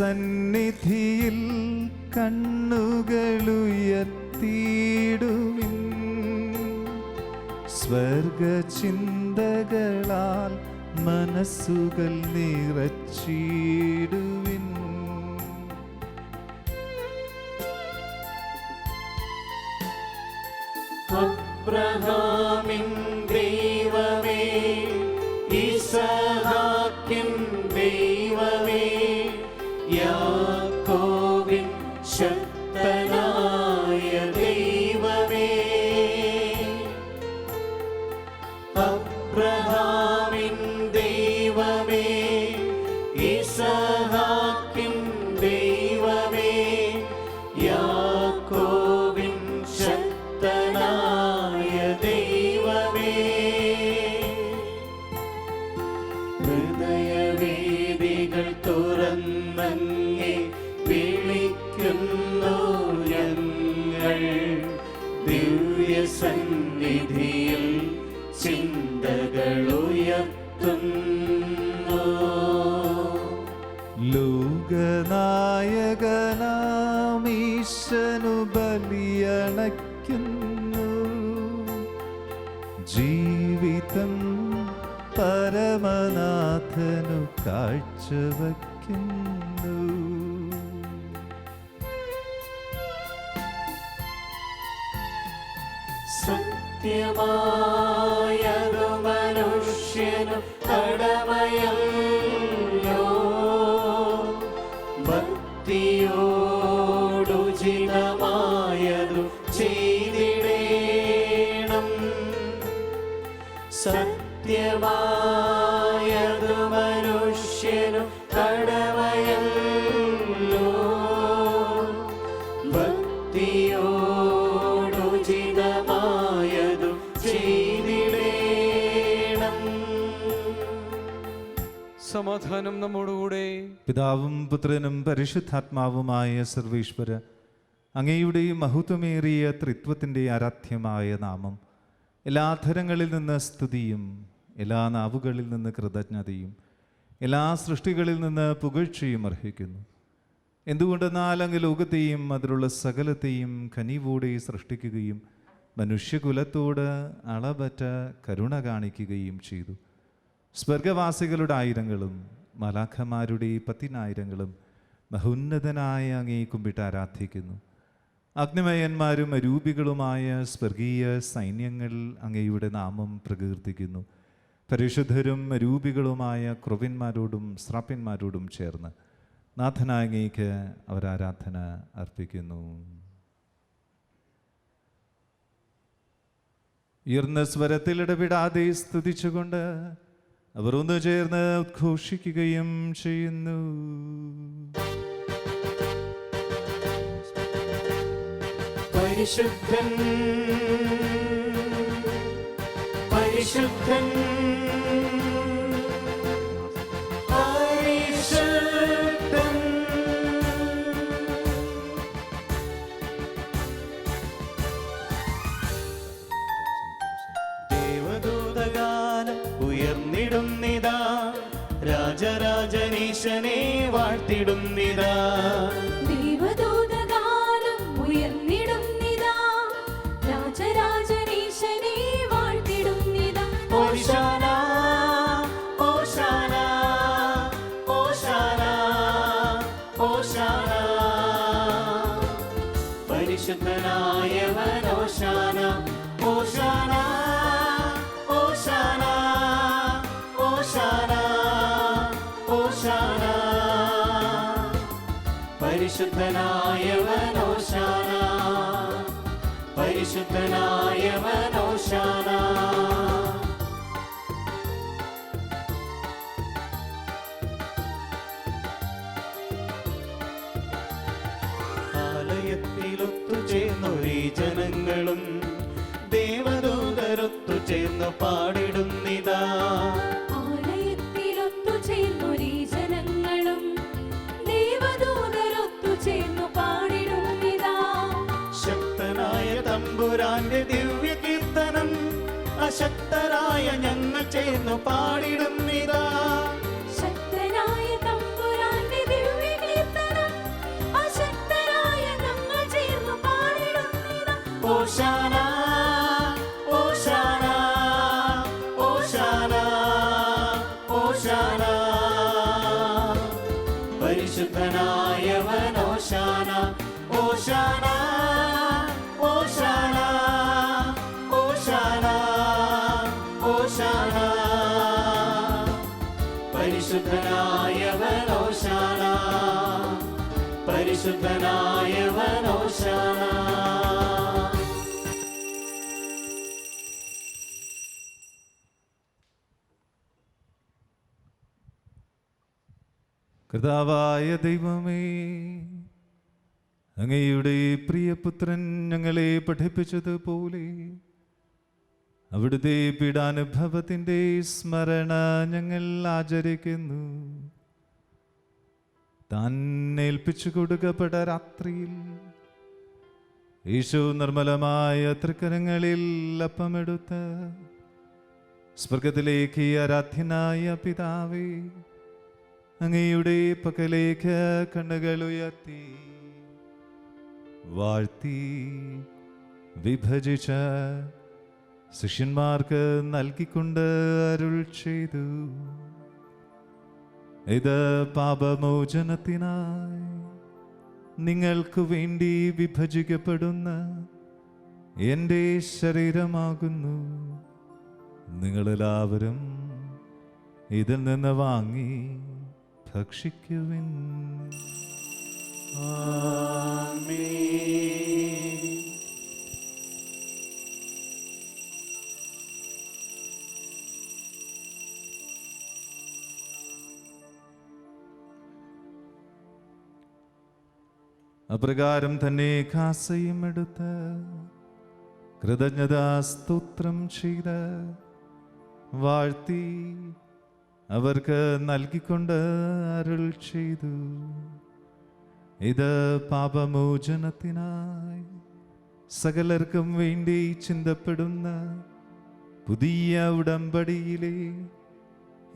ദൈവസന്നിധിയിൽ കണ്ണുകളുയർത്തിയിടുവിൻ. സ്വർഗചിന്തകളാൽ മനസ്സുകൾ നിറച്ചിടുവിൻ. അബ്രഹാമിൻ ദൈവമേ, ഇസഹാക്കിൻ ദൈവമേ, യാക്കോബിൻ ശക്തനായ ദൈവമേ, അബ്രഹാമിൻ ദൈവമേ, ഇസഹാക്കിൻ ദൈവമേ, യാക്കോബിൻ ശക്തനായ ദൈവമേ, ഹൃദയവേദികൾ തുറന്നങ്ങേ വിളിക്കുന്നു ഞങ്ങൾ. ദിവ്യസന്നിധിയിൽ ചിന്തകളുയർത്തുന്നു. ലോകനായകനാമീശനു ബലിയണയ്ക്കുന്നു. ജീവിതം പരമനാഥനു കാഴ്ചവയ്ക്കുന്നു. സത്യമായതു മനുഷ്യനു കടമയല്ലോ, ഭക്തിയോടുചിതമായതു ചെയ്തിടേണം. സത്യമായതു മനുഷ്യനു കടമയല്ലോ, ഭക്തിയോടുചിതമായതു ചെയ്തിടേണം. സമാധാനം നമ്മോടുകൂടെ. പിതാവും പുത്രനും പരിശുദ്ധാത്മാവുമായ സർവേശ്വര, അങ്ങയുടെ മഹത്വമേറിയ ത്രിത്വത്തിൻ്റെ ആരാധ്യമായ നാമം എല്ലാ അധരങ്ങളിൽ നിന്ന് സ്തുതിയും എല്ലാ നാവുകളിൽ നിന്ന് കൃതജ്ഞതയും എല്ലാ സൃഷ്ടികളിൽ നിന്ന് പുകഴ്ചയും അർഹിക്കുന്നു. എന്തുകൊണ്ടെന്നാൽ അങ്ങ് ലോകത്തെയും അതിലുള്ള സകലത്തെയും കനിവോടെ സൃഷ്ടിക്കുകയും മനുഷ്യകുലത്തോട് അളവറ്റ കരുണ കാണിക്കുകയും ചെയ്തു. സ്വർഗവാസികളുടെ ആയിരങ്ങളും മലാഖമാരുടെ 10,000ങ്ങളും മഹോന്നതനായ അങ്ങേ കുമ്പിട്ട് ആരാധിക്കുന്നു. അഗ്നിമയന്മാരും അരൂപികളുമായ സ്വർഗീയ സൈന്യങ്ങൾ അങ്ങയുടെ നാമം പ്രകീർത്തിക്കുന്നു. പരിശുദ്ധരും അരൂപികളുമായ ക്രൊവ്യന്മാരോടും ശ്രാപ്യന്മാരോടും ചേർന്ന് നാഥനായ അങ്ങേക്ക് അവരാരാധന അർപ്പിക്കുന്നു. ഉയർന്ന സ്വരത്തിൽ ഇടപെടാതെ സ്തുതിച്ചുകൊണ്ട് അവർ ഒന്ന് ചേർന്ന് ഉദ്ഘോഷിക്കുകയും ചെയ്യുന്നു. പരിശുദ്ധൻ പരിശുദ്ധൻ പരിശുദ്ധൻ. ദേവദൂതഗാനം ഉയർന്നിടുന്നിതാ, രാജരാജനീശനെ വാഴ്ത്തിടുന്നിതാ. ദേവദൂതഗാനം ഉയർന്നിടുന്നിതാ, രാജരാജനീശനെ വാഴ്ത്തിടുന്നിതാ. ഓശാന ഓശാന ഓശാന ഓശാന. പരിശുദ്ധനായവൻ ഓശാന ഓശാന ഓശാന ഓശാന ഓശാന. പരിശുദ്ധനായവൻ ഓശാന പരിശുദ്ധനായവൻ ഓശാന. ആലയത്തിലൊത്തുചേർന്നൊരേ ജനങ്ങളും ദേവദൂതരൊത്തു ചേർന്ന് പാടിടുന്നിതാ. ആലയത്തിലൊത്തുചേർന്നൊരേ ജനങ്ങളും ദേവദൂതരൊത്തു ചേർന്നു പാടിടുന്നിതാ. ശക്തനായ തമ്പുരാന്റെ ദിവ്യ കീർത്തനം അശക്തരായ ഞങ്ങൾ ചേർന്നു പാടിടുന്നിതാ. ശക്തനായ തമ്പുരാന്റെ ദിവ്യ കീർത്തനം അശക്തരായ ഞങ്ങൾ ചേർന്നു പാടിടുന്നിതാ. ഓശാന ഓശാന ഓശാന ഓശാന. പരിശുദ്ധനായവൻ ഓശാന ഓശാന ഓശാന ഓശാന ഓശാന. പരിശുദ്ധനായവൻ ഓശാന പരിശുദ്ധനായവൻ ഓശാന. കർത്താവായ ദൈവമേ, അങ്ങയുടെ പ്രിയപുത്രൻ ഞങ്ങളെ പഠിപ്പിച്ചതുപോലെ അവിടുത്തെ പീഡാനുഭവത്തിൻ്റെ സ്മരണ ഞങ്ങൾ ആചരിക്കുന്നു. താൻ ഏൽപ്പിച്ചു കൊടുക്കപ്പെട്ട രാത്രിയിൽ ഈശോ നിർമ്മലമായ തൃക്കരങ്ങളിൽ അപ്പമെടുത്ത് സ്വർഗത്തിലേക്ക് ആരാധ്യനായ പിതാവേ, അങ്ങയുടെ പക്കലേക്ക് കണ്ണുകൾ ഉയർത്തി വാഴ്ത്തി വിഭജിച്ച ശിഷ്യന്മാർക്ക് നൽകിക്കൊണ്ട് അരുൾ ചെയ്തു. ഇത് പാപമോചനത്തിനായി നിങ്ങൾക്ക് വേണ്ടി വിഭജിക്കപ്പെടുന്ന എൻ്റെ ശരീരമാകുന്നു. നിങ്ങളെല്ലാവരും ഇതിൽ നിന്ന് വാങ്ങി ഭക്ഷിക്കുവിൻ. അപ്രകാരം തന്നെ കാസയും എടുത്ത് കൃതജ്ഞതാ സ്തോത്രം ചെയ്ത് വാഴ്ത്തി അവർക്ക് നൽകിക്കൊണ്ട് അരുൾ ചെയ്തു. ഇത് പാപമോചനത്തിനായി സകലർക്കും വേണ്ടി ചിന്തപ്പെടുന്ന പുതിയ ഉടമ്പടിയിലെ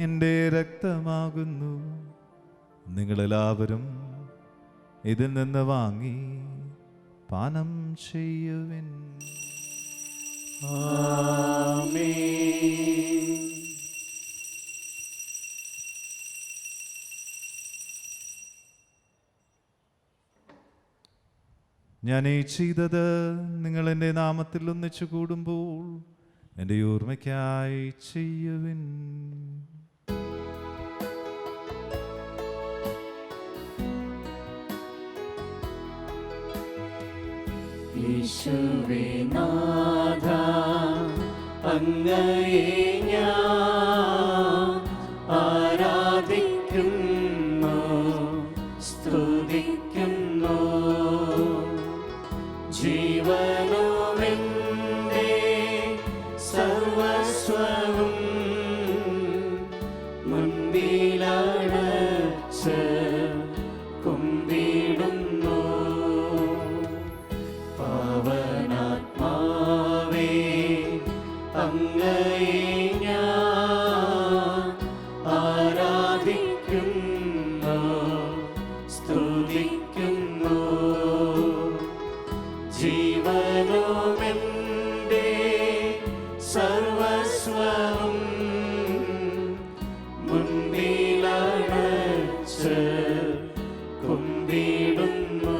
എൻ്റെ രക്തമാകുന്നു. നിങ്ങളെല്ലാവരും ഇതിൽ നിന്ന് വാങ്ങി പാനം ചെയ്യുവിൻ. ഞാൻ ഈ ചെയ്തത് നിങ്ങൾ എൻ്റെ നാമത്തിൽ ഒന്നിച്ചു കൂടുമ്പോൾ എൻ്റെ ഓർമ്മയ്ക്കായി ചെയ്യുവിൻ. യേശുവേ നാഥ, അങ്ങയെ ഞാൻ സ്തുതിക്കുന്നു ജീവനുമെൻ്റെ സർവസ്വവും മുൻപിലടച്ച് കുമ്പിടുന്നു പാവനാത്മാവേ അങ്ങയെ ഞാൻ ആരാധിക്കുന്നു സ്തുതിക്കുന്നു ജീവനുമെൻ്റെ സർവസ്വവും മുൻപിലടച്ച് കുമ്പിടുന്നു.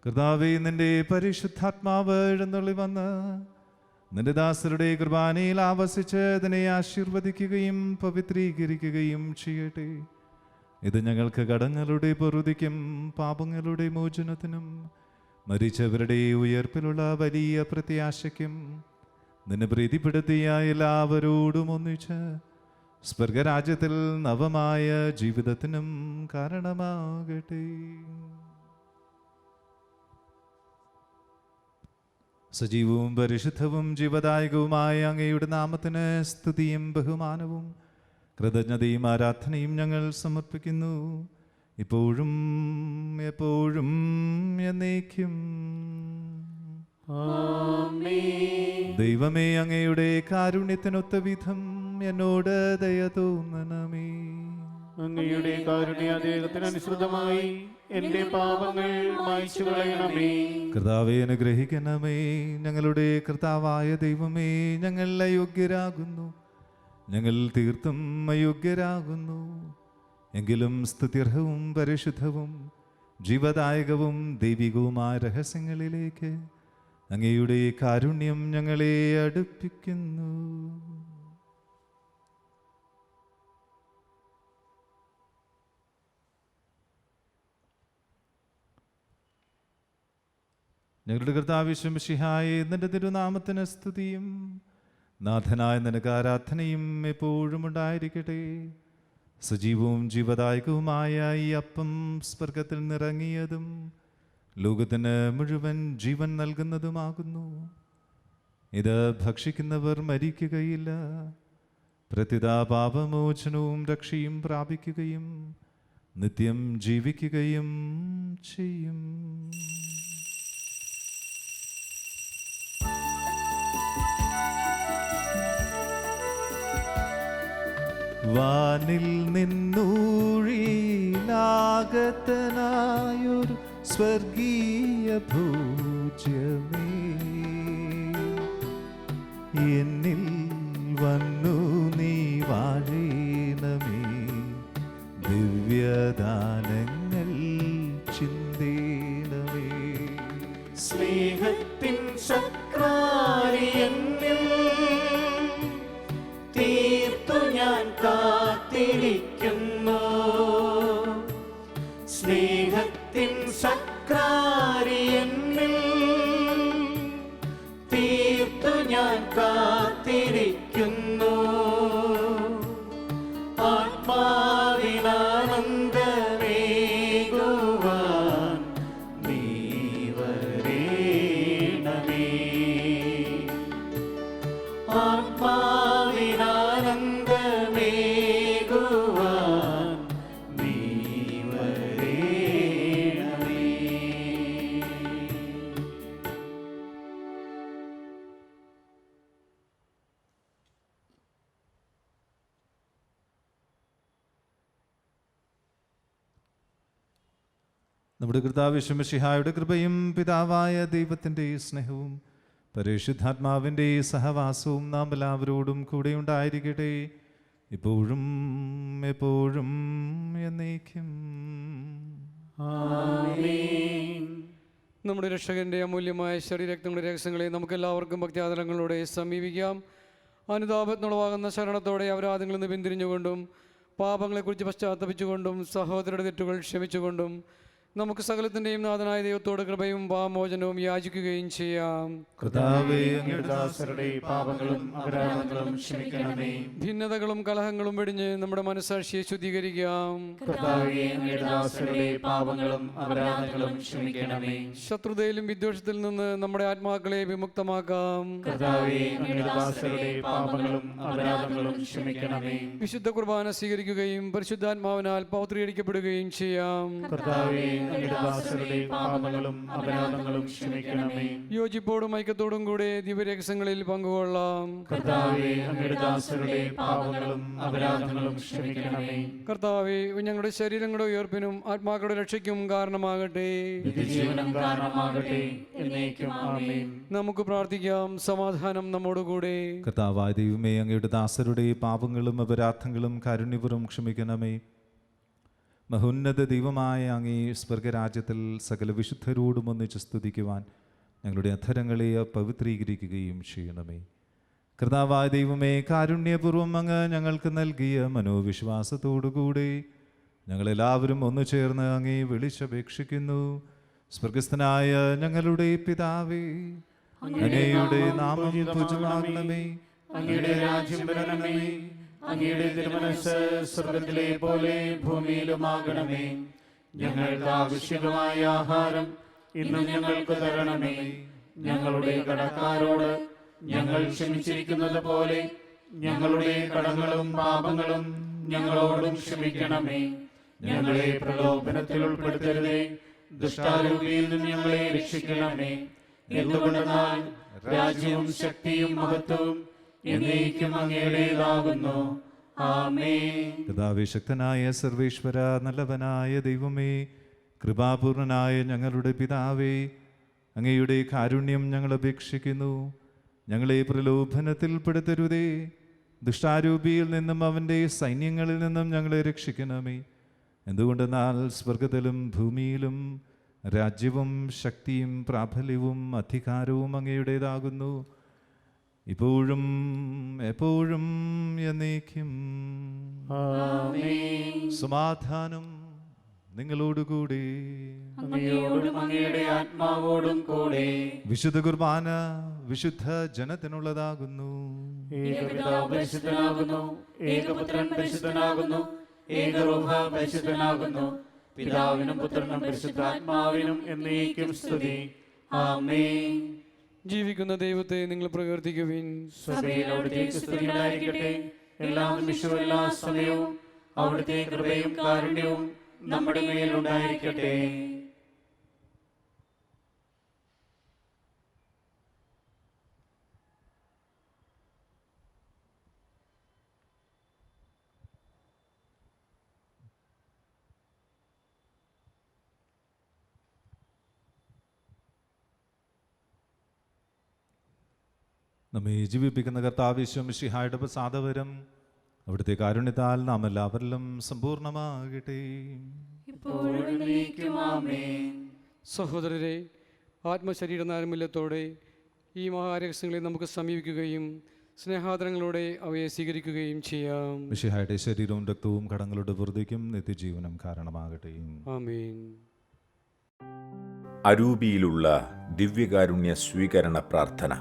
കർത്താവേ, നിന്റെ പരിശുദ്ധാത്മാവ് എഴുന്നള്ളി വന്ന് നിന്റെ ദാസരുടെ കുർബാനയിൽ ആവസിച്ച് അതിനെ ആശീർവദിക്കുകയും പവിത്രീകരിക്കുകയും ചെയ്യട്ടെ. ഇത് ഞങ്ങൾക്ക് കടങ്ങളുടെ പൊറുതിക്കും പാപങ്ങളുടെ മോചനത്തിനും മരിച്ചവരുടെ ഉയർപ്പിലുള്ള വലിയ പ്രത്യാശയ്ക്കും നിന്നെ പ്രീതിപ്പെടുത്തിയ എല്ലാവരോടും ഒന്നിച്ച് സ്വർഗരാജ്യത്തിൽ നവമായ ജീവിതത്തിനും കാരണമാകട്ടെ. സജീവവും പരിശുദ്ധവും ജീവദായകവുമായ അങ്ങയുടെ നാമത്തിന് സ്തുതിയും ബഹുമാനവും കൃതജ്ഞതയും ആരാധനയും ഞങ്ങൾ സമർപ്പിക്കുന്നു, ഇപ്പോഴും എപ്പോഴും എന്നേക്കും. ദൈവമേ, അങ്ങയുടെ കാരുണ്യത്തിനൊത്ത വിധം എന്നോട് ദയ തോന്നണമേ. അങ്ങയുടെ കാരുണ്യാദേഹത്തിനനുസൃതമായി എന്റെ പാപങ്ങൾ മായ്ച്ചു കളയണമേ. കർത്താവേ, അനുഗ്രഹിക്കണമേ. ഞങ്ങളുടെ കർത്താവായ ദൈവമേ, ഞങ്ങൾ അയോഗ്യരാകുന്നു, ഞങ്ങൾ തീർത്തും അയോഗ്യരാകുന്നു. എങ്കിലും സ്തുത്യർഹവും പരിശുദ്ധവും ജീവദായകവും ദൈവികവുമായ രഹസ്യങ്ങളിലേക്ക് അങ്ങയുടെ കാരുണ്യം ഞങ്ങളെ അടുപ്പിക്കുന്നു. ഞങ്ങളുടെ കർത്താവ് മിശിഹായേ, നിന്റെ തിരുനാമത്തിന് സ്തുതിയും നാഥനായ നിനക്ക് ആരാധനയും എപ്പോഴും ഉണ്ടായിരിക്കട്ടെ. സജീവവും ജീവദായകവുമായ ഈ അപ്പം സ്വർഗത്തിൽ നിറങ്ങിയതും ലോകത്തിന് മുഴുവൻ ജീവൻ നൽകുന്നതുമാകുന്നു. ഇത് ഭക്ഷിക്കുന്നവർ മരിക്കുകയില്ല, പ്രത്യുത പാപമോചനവും രക്ഷയും പ്രാപിക്കുകയും നിത്യം ജീവിക്കുകയും ചെയ്യും. വാനിൽ നിന്നൂഴിലാഗതനായൊരു സ്വർഗീയ ഭോജ്യമേ, എന്നിൽ വന്നു നീ വാഴേണമേ. ദിവ്യദാനങ്ങൾ ചിന്തേണമേ. സ്നേഹത്തിൻ സക്രാരി എന്നിൽ തീർത്തു ഞാൻ കാത്തിരിക്കുന്നു. സ്നേഹത്തിൻ സക്രാരി എന്നിൽ തീർത്തു ഞാൻ കാത്തിരിക്കുന്നു. ആത്മാവിനാനന്ദമേകുവാൻ നീ വരേണമേ. ആത്മാവിനാനന്ദമേകുവാൻ നീ വരേണമേ. നമ്മുടെ കർത്താവ് മിശിഹായുടെ കൃപയും പിതാവായ ദൈവത്തിൻ്റെ സ്നേഹവും പരിശുദ്ധാത്മാവിൻ്റെ സഹവാസവും നാം എല്ലാവരോടും കൂടെ ഉണ്ടായിരിക്കട്ടെ, ഇപ്പോഴും എപ്പോഴും എന്നേക്കും. നമ്മുടെ രക്ഷകന്റെ അമൂല്യമായ ശരീരരക്തങ്ങളുടെ രഹസ്യങ്ങളെ നമുക്കെല്ലാവർക്കും ഭക്തിയാദരങ്ങളോടെ സമീപിക്കാം. അനുതാപത്തിനുളവാകുന്ന ശരണത്തോടെ അപരാധങ്ങളിൽ നിന്ന് പിന്തിരിഞ്ഞുകൊണ്ടും പാപങ്ങളെക്കുറിച്ച് പശ്ചാത്തപിച്ചുകൊണ്ടും സഹോദരരുടെ തെറ്റുകൾ ക്ഷമിച്ചുകൊണ്ടും നമുക്ക് സകലത്തിൻ്റെയും നാഥനായ ദൈവത്തോട് കൃപയും പാപമോചനവും യാചിക്കുകയും ചെയ്യാം. കർത്താവേ, അങ്ങയുടെ ദാസരുടെ പാപങ്ങളും അപരാധങ്ങളും ക്ഷമിക്കണമേ. ഭിന്നതകളും കലഹങ്ങളും വെടിഞ്ഞ് നമ്മുടെ മനസ്സാക്ഷിയെ ശുദ്ധീകരിക്കാം. കർത്താവേ, അങ്ങയുടെ ദാസരുടെ പാപങ്ങളും അപരാധങ്ങളും ക്ഷമിക്കണമേ. ശത്രുതയിലും വിദ്വേഷത്തിൽ നിന്ന് നമ്മുടെ ആത്മാക്കളെ വിമുക്തമാക്കാം. കർത്താവേ, അങ്ങയുടെ ദാസരുടെ പാപങ്ങളും അപരാധങ്ങളും ക്ഷമിക്കണമേ. വിശുദ്ധ കുർബാന സ്വീകരിക്കുകയും പരിശുദ്ധാത്മാവിനാൽ പൗത്രീകരിക്കപ്പെടുകയും ചെയ്യാം. കർത്താവേ, അങ്ങയുടെ ദാസരുടെ പാപങ്ങളും അപരാധങ്ങളും ക്ഷമിക്കണമേ. യോജിപ്പോടും ഐക്യത്തോടും കൂടെ ദിവ്യരഹസ്യങ്ങളിൽ പങ്കുകൊള്ളാം. കർത്താവേ, അങ്ങയുടെ ദാസരുടെ പാപങ്ങളും അപരാധങ്ങളും ക്ഷമിക്കണമേ. കർത്താവേ, ഞങ്ങളുടെ ശരീരങ്ങളുടെ ഉയർപ്പിനും ആത്മാക്കളുടെ രക്ഷയ്ക്കും കാരണമാകട്ടെ. നിത്യജീവനം കാരണമാകട്ടെ. എന്നേക്കും ആമേൻ. നമുക്ക് പ്രാർത്ഥിക്കാം. സമാധാനം നമ്മോടുകൂടെ. കർത്താവായ ദൈവമേ, അങ്ങയുടെ ദാസരുടെ പാപങ്ങളും അപരാധങ്ങളും കാരുണ്യപൂർവ്വം ക്ഷമിക്കണമേ. മഹോന്നത ദൈവമായ അങ്ങേ സ്വർഗരാജ്യത്തിൽ സകല വിശുദ്ധരോടും ഒന്നിച്ച് സ്തുതിക്കുവാൻ ഞങ്ങളുടെ അധരങ്ങളെ പവിത്രീകരിക്കുകയും ചെയ്യണമേ. കർത്താവായ ദൈവമേ, കാരുണ്യപൂർവ്വം അങ്ങ് ഞങ്ങൾക്ക് നൽകിയ മനോവിശ്വാസത്തോടുകൂടി ഞങ്ങളെല്ലാവരും ഒന്നു ചേർന്ന് അങ്ങേ വിളിച്ചപേക്ഷിക്കുന്നു. സ്വർഗസ്ഥനായ ഞങ്ങളുടെ പിതാവേ, അങ്ങയുടെ നാമം പൂജ്യമാകണമേ. അങ്ങയുടെ രാജ്യം വരണമേ. അങ്ങയുടെ തിരുമനസ്സ് സ്വർഗ്ഗത്തിലെ പോലെ ഭൂമിയിലുമാകണമേ. ഞങ്ങൾക്ക് ആവശ്യമായ ആഹാരം ഇന്നും ഞങ്ങൾക്ക് തരണമേ. ഞങ്ങളുടെ കടക്കാരോട് ഞങ്ങൾ ക്ഷമിച്ചിരിക്കുന്നത് പോലെ ഞങ്ങളുടെ കടങ്ങളും പാപങ്ങളും ഞങ്ങളോടും ക്ഷമിക്കണമേ. ഞങ്ങളെ പ്രലോഭനത്തിൽ ഉൾപ്പെടുത്തരുതേ. ദുഷ്ടാരൂപിയിൽ നിന്ന് ഞങ്ങളെ രക്ഷിക്കണമേ. എന്തുകൊണ്ടെന്നാൽ രാജ്യവും ശക്തിയും മഹത്വവും എന്നേക്കും അങ്ങയുടേതാകുന്നു. ആമേൻ. കർത്താവേ, ശക്തനായ സർവേശ്വര, നല്ലവനായ ദൈവമേ, കൃപാപൂർണനായ ഞങ്ങളുടെ പിതാവേ, അങ്ങയുടെ കാരുണ്യം ഞങ്ങൾ അപേക്ഷിക്കുന്നു. ഞങ്ങളെ പ്രലോഭനത്തിൽ പെടുത്തരുതേ. ദുഷ്ടാരൂപിയിൽ നിന്നും അവൻ്റെ സൈന്യങ്ങളിൽ നിന്നും ഞങ്ങളെ രക്ഷിക്കണമേ. എന്തുകൊണ്ടെന്നാൽ സ്വർഗത്തിലും ഭൂമിയിലും രാജ്യവും ശക്തിയും പ്രാബല്യവും അധികാരവും അങ്ങയുടേതാകുന്നു, ഇപ്പോഴും എപ്പോഴും എന്നേക്കും. ആമേൻ. സമാധാനം നിങ്ങളോടുകൂടി. അങ്ങയോടും അങ്ങയുടെ ആത്മാവോടും കൂടെ. വിശുദ്ധ കുർബാന വിശുദ്ധ ജനത്തിനുള്ളതാകുന്നു. ഏകപിതാവ് പരിശുദ്ധനാകുന്നു. ഏകപുത്രൻ പരിശുദ്ധനാകുന്നു. ഏകരൂഹ പരിശുദ്ധനാകുന്നു. പിതാവിനും പുത്രനും പരിശുദ്ധാത്മാവിനും എന്നേക്കും സ്തുതി. ആമേൻ. ജീവിക്കുന്ന ദൈവത്തെ നിങ്ങൾ പ്രകീർത്തിക്കുവിൻ. സഭയിൽ അവിടുത്തേക്ക് സ്തുതി ഉണ്ടായിരിക്കട്ടെ. എല്ലാ നിമിഷവും എല്ലാ സമയവും അവിടുത്തെ കൃപയും കാരുണ്യവും നമ്മുടെ മേലുണ്ടായിരിക്കട്ടെ. നമ്മെ ജീവിപ്പിക്കുന്ന കർത്താവിശ്വം മിശിഹായുടെ പ്രസാദവരം അവിടുത്തെ കാരുണ്യത്താൽ നാം എല്ലാവരിലും സമ്പൂർണ്ണമാകട്ടെ. ഇപ്പോഴും എന്നേക്കും ആമേൻ. സഹോദരരെ, ആത്മശരീര നൈർമല്യത്തോടെ ഈ മഹാരഹസ്യങ്ങളെ നമുക്ക് സമീപിക്കുകയും സ്നേഹാദരങ്ങളോടെ അവയെ സ്വീകരിക്കുകയും ചെയ്യാം. മിശിഹായുടെ ശരീരവും രക്തവും കടങ്ങളുടെ വെറുതെക്കും നിത്യജീവനം കാരണമാകട്ടെ. ആമേൻ. അരൂപിയിലുള്ള ദിവ്യകാരുണ്യ സ്വീകരണ പ്രാർത്ഥന.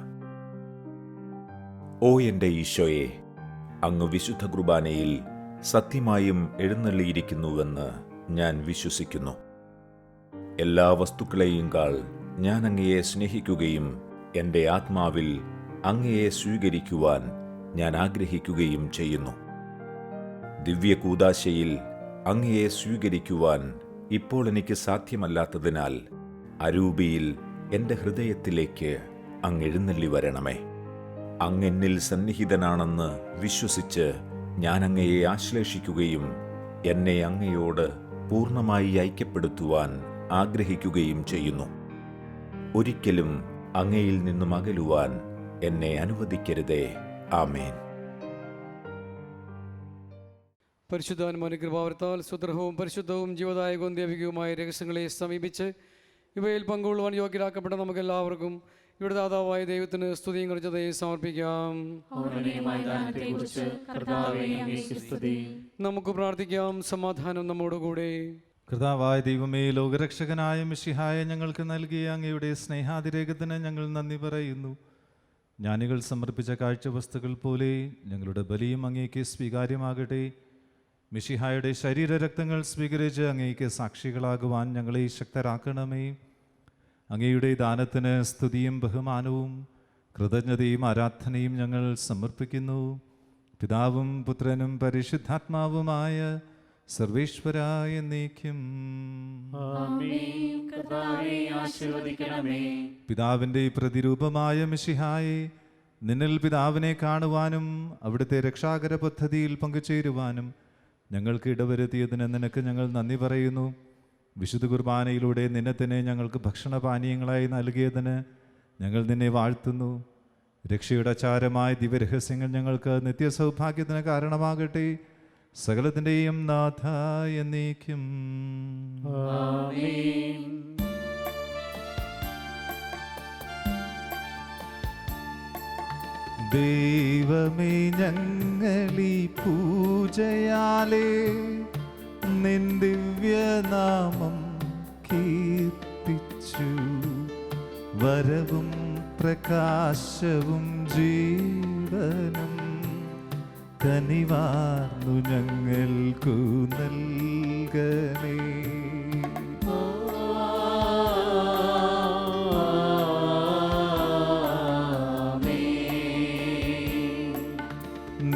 ഓ എൻ്റെ ഈശോയെ, അങ്ങ് വിശുദ്ധ കുർബാനയിൽ സത്യമായും എഴുന്നള്ളിയിരിക്കുന്നുവെന്ന് ഞാൻ വിശ്വസിക്കുന്നു. എല്ലാ വസ്തുക്കളെയും കാൾ ഞാൻ അങ്ങയെ സ്നേഹിക്കുകയും എൻ്റെ ആത്മാവിൽ അങ്ങയെ സ്വീകരിക്കുവാൻ ഞാൻ ആഗ്രഹിക്കുകയും ചെയ്യുന്നു. ദിവ്യകൂദാശയിൽ അങ്ങയെ സ്വീകരിക്കുവാൻ ഇപ്പോൾ എനിക്ക് സാധ്യമല്ലാത്തതിനാൽ അരൂപിയിൽ എൻ്റെ ഹൃദയത്തിലേക്ക് അങ്ങ് എഴുന്നള്ളി വരണമേ. അങ്ങെന്നിൽ സന്നിഹിതനാണെന്ന് വിശ്വസിച്ച് ഞാൻ അങ്ങയെ ആശ്ലേഷിക്കുകയും എന്നെ അങ്ങയോട് പൂർണ്ണമായി ഐക്യപ്പെടുത്തുവാൻ ആഗ്രഹിക്കുകയും ചെയ്യുന്നു. ഒരിക്കലും അങ്ങയിൽ നിന്നും അകലുവാൻ എന്നെ അനുവദിക്കരുതേ. ആമേൻ. പരിശുദ്ധാത്മാവിന്റെ കൃപാവരത്താൽ സുദൃഢവും പരിശുദ്ധവും ജീവദായകവും ദൈവികവുമായ രഹസ്യങ്ങളെ സമീപിച്ച് ഇവയിൽ പങ്കുകൊള്ളുവാൻ യോഗ്യരാക്കപ്പെട്ട നമുക്കെല്ലാവർക്കും ഇവിടെ ദാതാവായ ദൈവത്തിന് സ്തുതിയും കൃതജ്ഞതയും സമർപ്പിക്കാം. നമുക്ക് പ്രാർത്ഥിക്കാം. സമാധാനം നമ്മോടുകൂടെ. കർത്താവായ ദൈവമേ, ലോകരക്ഷകനായ മിശിഹായ ഞങ്ങൾക്ക് നൽകിയ അങ്ങയുടെ സ്നേഹാതിരേകത്തിന് ഞങ്ങൾ നന്ദി പറയുന്നു. ജ്ഞാനികൾ സമർപ്പിച്ച കാഴ്ചവസ്തുക്കൾ പോലെ ഞങ്ങളുടെ ബലിയും അങ്ങേക്ക് സ്വീകാര്യമാകട്ടെ. മിശിഹായുടെ ശരീരരക്തങ്ങൾ സ്വീകരിച്ച് അങ്ങേക്ക് സാക്ഷികളാകുവാൻ ഞങ്ങളെ ശക്തരാക്കണമേ. അങ്ങയുടെ ദാനത്തിന് സ്തുതിയും ബഹുമാനവും കൃതജ്ഞതയും ആരാധനയും ഞങ്ങൾ സമർപ്പിക്കുന്നു. പിതാവും പുത്രനും പരിശുദ്ധാത്മാവുമായ സർവേശ്വരായ എന്നേക്കും. ആമേൻ. കർത്താവേ, ആശീർവദിക്കണമേ. പിതാവിൻ്റെ പ്രതിരൂപമായ മിശിഹായെ, നിന്നിൽ പിതാവിനെ കാണുവാനും അവിടുത്തെ രക്ഷാകര പദ്ധതിയിൽ പങ്കുചേരുവാനും ഞങ്ങൾക്ക് ഇടവരുത്തിയതിന് നിനക്ക് ഞങ്ങൾ നന്ദി പറയുന്നു. വിശുദ്ധ കുർബാനയിലൂടെ നിന്നെ തന്നെ ഞങ്ങൾക്ക് ഭക്ഷണപാനീയങ്ങളായി നൽകിയതിന് ഞങ്ങൾ നിന്നെ വാഴ്ത്തുന്നു. രക്ഷയുടെ അചാരമായ ദിവ്യരഹസ്യങ്ങൾ ഞങ്ങൾക്ക് നിത്യസൗഭാഗ്യത്തിന് കാരണമാകട്ടെ. സകലത്തിൻ്റെയും നാഥ എന്നേക്കും. ആമേൻ. ദൈവമേ, ഞങ്ങളീ പൂജയാലേ നിൻ ദിവ്യനാമം കീർത്തിച്ചു. വരവും പ്രകാശവും ജീവനും കനിവാർന്നു ഞങ്ങൾക്കു നൽകണേ.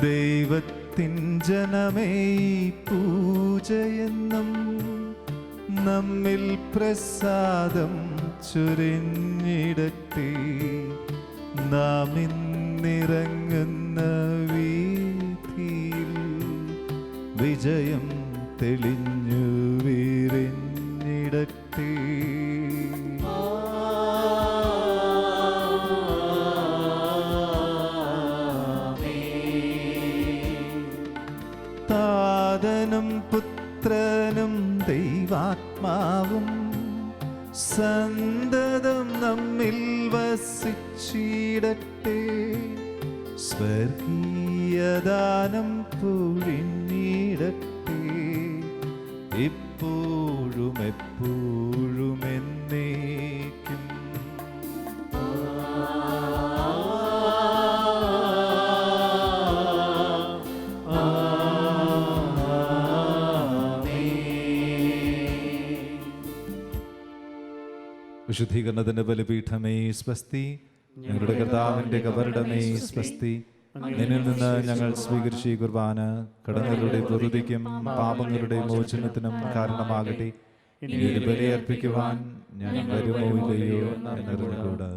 ദൈവത്തിൻ ജനമേ, പൂജയെന്നും നമ്മിൽ പ്രസാദം ചൊരിഞ്ഞിടട്ടെ. നാം ഇന്നിറങ്ങുന്ന വീഥിയിൽ വിജയം തെളിഞ്ഞു വിരിഞ്ഞിടട്ടെ. താതനും പുത്രനും ദൈവാത്മാവും സന്തതം നമ്മിൽ വസിച്ചിടട്ടെ. സ്വർഗീയദാനം പൊഴിഞ്ഞിടട്ടെ. ഇപ്പോഴും എപ്പോഴും എന്നേക്കും. വിശുദ്ധീകരണത്തിന്റെ ബലിപീഠമേ സ്വസ്തി. ഞങ്ങളുടെ കർത്താവിന്റെ കബറിടമേ സ്വസ്തി. നിന്നിൽ നിന്ന് ഞങ്ങൾ സ്വീകരിച്ച ഈ കുർബാന കടങ്ങളുടെ പൊറുതിക്കും പാപങ്ങളുടെ മോചനത്തിനും കാരണമാകട്ടെ. ഇനി ബലിയർപ്പിക്കുവാൻ ഞാൻ വരുമോ ഇല്ലയോ എന്നറിഞ്ഞുകൂടാ.